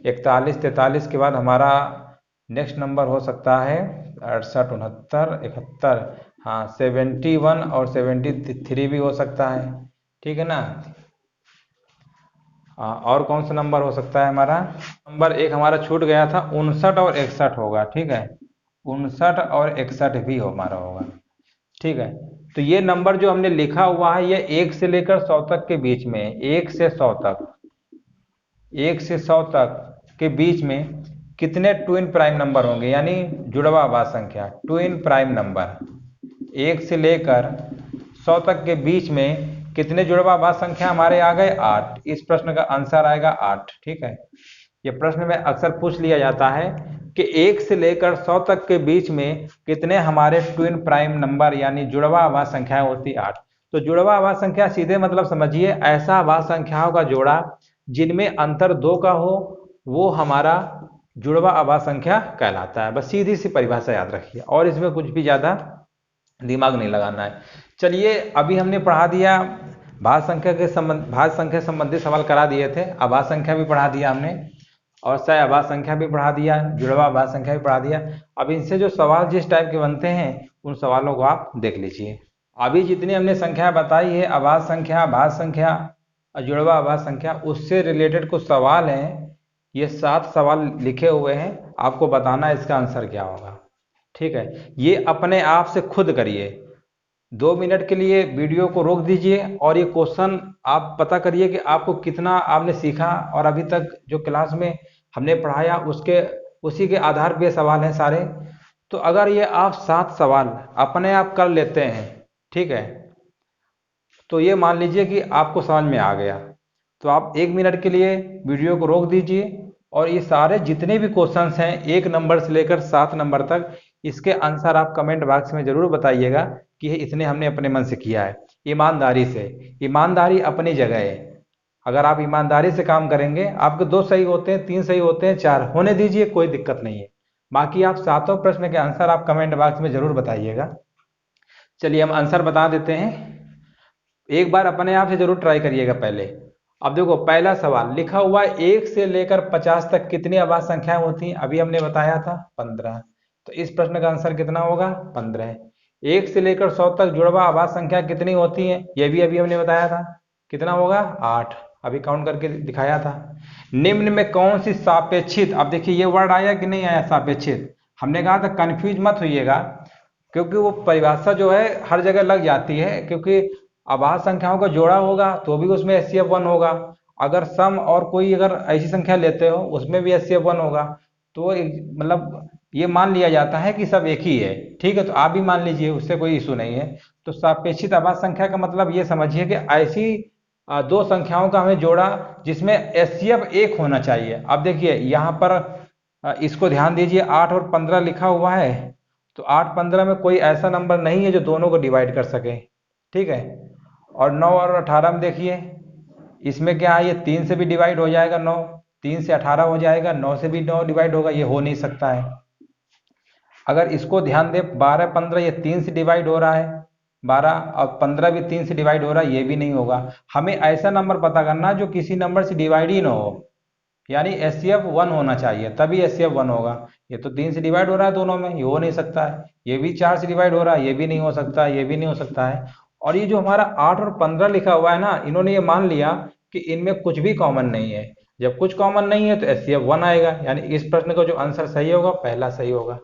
41 43 के बाद हमारा नेक्स्ट नंबर हो सकता है 68 69 71, हाँ 71 और 73 भी हो सकता है, ठीक है ना। और कौन सा नंबर हो सकता है हमारा, नंबर एक हमारा छूट गया था, 59 और 61 होगा, ठीक है। 59 और 61 भी हमारा होगा, ठीक है। तो ये नंबर जो हमने लिखा हुआ है ये 1 से लेकर 100 तक के बीच में, 1 से 100 तक, 1 से 100 तक के बीच में कितने ट्विन प्राइम नंबर होंगे, यानी जुड़वा अभाज्य संख्या, ट्विन प्राइम नंबर 1 से लेकर 100 तक के बीच में कितने जुड़वा अभाज्य संख्या हमारे आ गए, 8। इस प्रश्न का आंसर आएगा 8, ठीक है। ये प्रश्न में अक्सर पूछ लिया जाता है कि 1 से लेकर 100 तक के बीच में कितने हमारे ट्विन प्राइम नंबर यानी जुड़वा अभाज्य संख्याएं होती, 8। तो जुड़वा अभाज्य संख्या सीधे मतलब समझिए ऐसा अभाज्य संख्याओं का जोड़ा जिनमें अंतर 2 का हो, वो हमारा जुड़वा अभाज्य संख्या कहलाता है। बस सीधी सी परिभाषा याद रखिए, और इसमें कुछ भी ज़्यादा दिमाग नहीं लगाना है। चलिए अभी हमने पढ़ा दिया भाज्य संख्या के भाज्य संख्या संबंधी सवाल करा दिए थे, अभाज्य संख्या भी पढ़ा दिया हमने, और सहअभाज्य संख्या भी पढ़ा दिया, जुड़वा अभाज्य संख्या भी पढ़ा दिया। अब इनसे जो सवाल जिस टाइप के बनते हैं उन सवालों को आप देख लीजिए। अभी जितनी हमने संख्या बताई है, अभाज्य संख्या, भाज्य संख्या, और जुड़वा आभास संख्या, उससे रिलेटेड कुछ सवाल हैं। ये 7 सवाल लिखे हुए हैं, आपको बताना है इसका आंसर क्या होगा। ठीक है, ये अपने आप से खुद करिए। 2 मिनट के लिए वीडियो को रोक दीजिए और ये क्वेश्चन आप पता करिए कि आपको कितना आपने सीखा, और अभी तक जो क्लास में हमने पढ़ाया उसके उसी के आधार पे सवाल हैं सारे। तो अगर ये आप 7 सवाल अपने आप कर लेते हैं, ठीक है, तो ये मान लीजिए कि आपको समझ में आ गया। तो आप 1 मिनट के लिए वीडियो को रोक दीजिए और ये सारे जितने भी क्वेश्चंस हैं 1 नंबर से लेकर 7 नंबर तक, इसके आंसर आप कमेंट बॉक्स में जरूर बताइएगा कि ये इतने हमने अपने मन से किया है, ईमानदारी से। ईमानदारी अपनी जगह है। अगर आप ईमानदारी से काम करेंगे, आपके 2 सही होते हैं, 3 सही होते हैं, 4 होने दीजिए, कोई दिक्कत नहीं है। बाकी आप 7 प्रश्न के आंसर आप कमेंट बॉक्स में जरूर बताइएगा। चलिए हम आंसर बता देते हैं। एक बार अपने आप से जरूर ट्राई करिएगा पहले। अब देखो पहला सवाल लिखा हुआ है, 1 से लेकर 50 तक कितनी आभाज्य संख्याएं होती हैं? अभी हमने बताया था 15। तो इस प्रश्न का आंसर कितना होगा? 15। 1 से लेकर 100 तक जुड़वा आभाज्य संख्या कितनी होती है? ये भी अभी हमने बताया था। कितना होगा? 8। अभी काउंट करके दिखाया था। निम्न में कौन सी सापेक्षित, अब देखिए ये वर्ड आया कि नहीं आया सापेक्षित? हमने कहा था कंफ्यूज मत होइएगा, क्योंकि वो परिभाषा जो है हर जगह लग जाती है। क्योंकि आभाज्य संख्याओं का जोड़ा होगा तो भी उसमें एचसीएफ 1 होगा, अगर सम और कोई अगर ऐसी संख्या लेते हो उसमें भी एचसीएफ 1 होगा। तो मतलब ये मान लिया जाता है कि सब एक ही है। ठीक है, तो आप भी मान लीजिए, उससे कोई इशू नहीं है। तो सापेक्षित आभाज्य संख्या का मतलब ये समझिए कि ऐसी 2 संख्याओं का हमें जोड़ा जिसमें एचसीएफ 1 होना चाहिए। अब देखिए यहाँ पर इसको ध्यान दीजिए, 8 और 15 लिखा हुआ है। तो 8 15 में कोई ऐसा नंबर नहीं है जो दोनों को डिवाइड कर सके। ठीक है, और 9 और 18 में देखिए, इसमें क्या है, ये 3 से भी डिवाइड हो जाएगा 9, 3 से 18 हो जाएगा, 9 से भी 9 डिवाइड होगा, ये हो नहीं सकता है। अगर इसको ध्यान दे, 12 15 ये 3 से डिवाइड हो रहा है, 12 और 15 भी 3 से डिवाइड हो रहा है, ये भी नहीं होगा। हमें ऐसा नंबर पता करना जो किसी नंबर से डिवाइड ही ना हो, यानी एचसीएफ 1 होना चाहिए, तभी एचसीएफ 1 होगा। ये तो 3 से डिवाइड हो रहा है दोनों में, ये हो नहीं सकता है। ये भी 4 से डिवाइड हो रहा है, ये भी नहीं हो सकता है, ये भी नहीं हो सकता है। और ये जो हमारा 8 और 15 लिखा हुआ है ना, इन्होंने ये मान लिया कि इनमें कुछ भी कॉमन नहीं है। जब कुछ कॉमन नहीं है तो एचसीएफ 1 आएगा, यानी इस प्रश्न का जो आंसर सही होगा पहला सही होगा।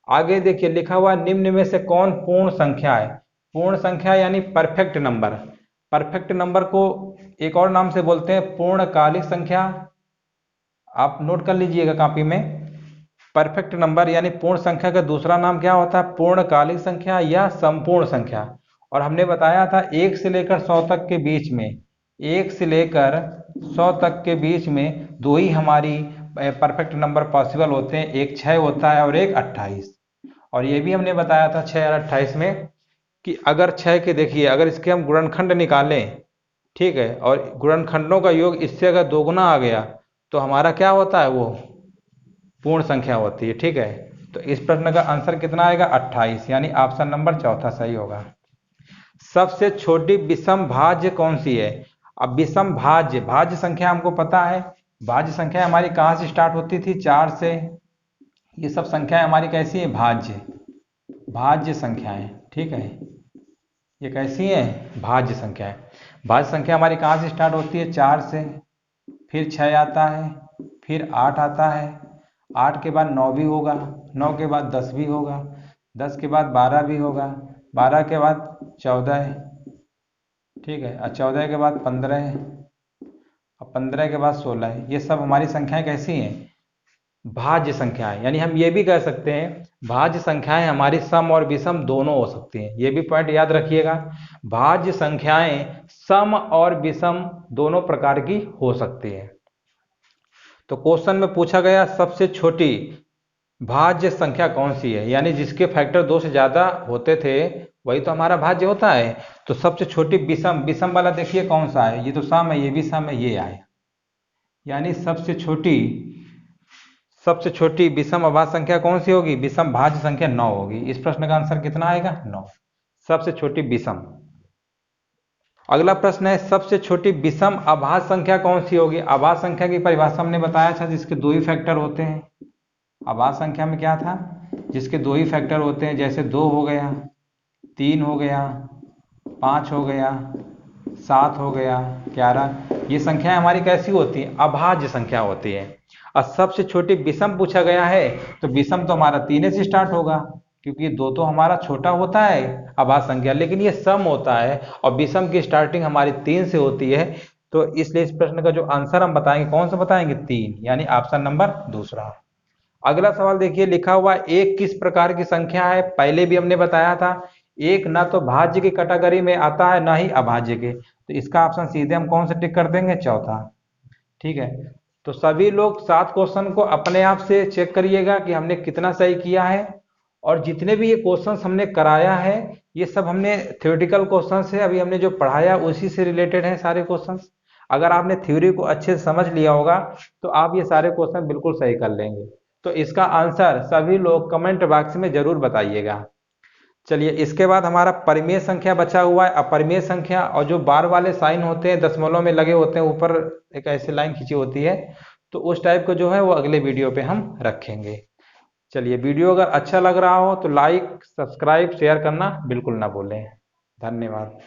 आगे देखिए लिखा हुआ है, निम्न में से कौन पूर्ण संख्या है? पूर्ण संख्या यानी परफेक्ट नंबर। परफेक्ट नंबर को एक और नाम से बोलते हैं पूर्णकालिक संख्या। आप नोट कर लीजिएगा कॉपी में। परफेक्ट नंबर यानी पूर्ण संख्या का दूसरा नाम क्या होता है? पूर्णकालिक संख्या या संपूर्ण संख्या। और हमने बताया था 1 से लेकर 100 तक के बीच में, 1 से लेकर 100 तक के बीच में 2 ही हमारी परफेक्ट नंबर पॉसिबल होते हैं, एक 6 होता है और एक 28। और ये भी हमने बताया था 6 और 28 में कि अगर 6 के देखिए, अगर इसके हम गुणनखंड निकालें, ठीक है, और गुणनखंडों का योग इससे अगर दोगुना आ गया तो हमारा क्या होता है? वो पूर्ण संख्या होती है। ठीक है, तो इस प्रश्न का आंसर कितना आएगा? 28, यानी ऑप्शन नंबर चौथा सही होगा। सबसे छोटी विषम भाज्य कौन सी है? अब विषम भाज्य, भाज्य संख्या हमको पता है, भाज्य संख्या हमारी कहाँ से स्टार्ट होती थी? 4 से। ये सब संख्याएं हमारी कैसी है? भाज्य, भाज्य संख्याएं। ठीक है, ये कैसी है? भाज्य संख्याएं। भाज्य संख्या हमारी कहाँ से स्टार्ट होती है? 4 से, फिर 6 आता है, फिर 8 आता है, 8 के बाद 9 भी होगा, 9 के बाद 10 भी होगा, 10 के बाद 12 भी होगा, 12 के बाद 14 है। ठीक है, और 14 के बाद 15 है, और 15 के बाद 16 है। ये सब हमारी संख्याएं कैसी हैं? भाज्य संख्याएं। यानी हम ये भी कह सकते हैं भाज्य संख्याएं हमारी सम और विषम दोनों हो सकती हैं। ये भी पॉइंट याद रखिएगा, भाज्य संख्याएं सम और विषम दोनों प्रकार की हो सकती हैं। तो क्वेश्चन में पूछा गया सबसे छोटी भाज्य संख्या कौन सी है, यानी जिसके फैक्टर 2 से ज्यादा होते थे वही तो हमारा भाज्य होता है। तो सबसे छोटी विषम, विषम वाला देखिए कौन सा है? ये तो सम है, ये भी सम है, ये आए, यानी सबसे छोटी विषम अभाज्य संख्या कौन सी होगी? विषम भाज्य संख्या 9 होगी। इस प्रश्न का आंसर कितना आएगा? 9, सबसे छोटी विषम। अगला प्रश्न है, सबसे छोटी विषम अभाज्य संख्या कौन सी होगी? अभाज्य संख्या की परिभाषा हमने बताया था, जिसके 2 ही फैक्टर होते हैं। अभाज्य संख्या में क्या था? जिसके 2 ही फैक्टर होते हैं, जैसे 2 हो गया, 3 हो गया, 5 हो गया, 7 हो गया, 11। ये संख्याएं हमारी कैसी होती हैं? अभाज्य संख्या होती है। और सबसे छोटी विषम पूछा गया है, तो विषम तो हमारा 3 से स्टार्ट होगा, क्योंकि 2 तो हमारा छोटा होता है अभाज्य संख्या, लेकिन ये सम होता है और विषम की स्टार्टिंग हमारी 3 से होती है। तो इसलिए इस प्रश्न का जो आंसर हम बताएंगे, कौन सा बताएंगे? 3, यानी ऑप्शन नंबर दूसरा। अगला सवाल देखिए, लिखा हुआ एक किस प्रकार की संख्या है? पहले भी हमने बताया था, एक ना तो भाज्य की कैटेगरी में आता है ना ही अभाज्य के, तो इसका ऑप्शन सीधे हम कौन सा टिक कर देंगे? चौथा। ठीक है, तो सभी लोग 7 क्वेश्चन को अपने आप से चेक करिएगा कि हमने कितना सही किया है। और जितने भी ये क्वेश्चंस हमने कराया है, ये सब हमने थ्योरेटिकल क्वेश्चंस है, अभी हमने जो पढ़ाया उसी से रिलेटेड है सारे क्वेश्चंस। अगर आपने थ्योरी को अच्छे से समझ लिया होगा तो आप ये सारे क्वेश्चन बिल्कुल सही कर लेंगे। तो इसका आंसर सभी लोग कमेंट बॉक्स में जरूर बताइएगा। चलिए, इसके बाद हमारा परिमेय संख्या बचा हुआ है। अपरिमेय संख्या, और जो बार वाले साइन होते हैं, दशमलव में लगे होते हैं, ऊपर एक ऐसी लाइन खींची होती है, तो उस टाइप को जो है वो अगले वीडियो पे हम रखेंगे। चलिए, वीडियो अगर अच्छा लग रहा हो तो लाइक, सब्सक्राइब, शेयर करना बिल्कुल ना भूलें। धन्यवाद।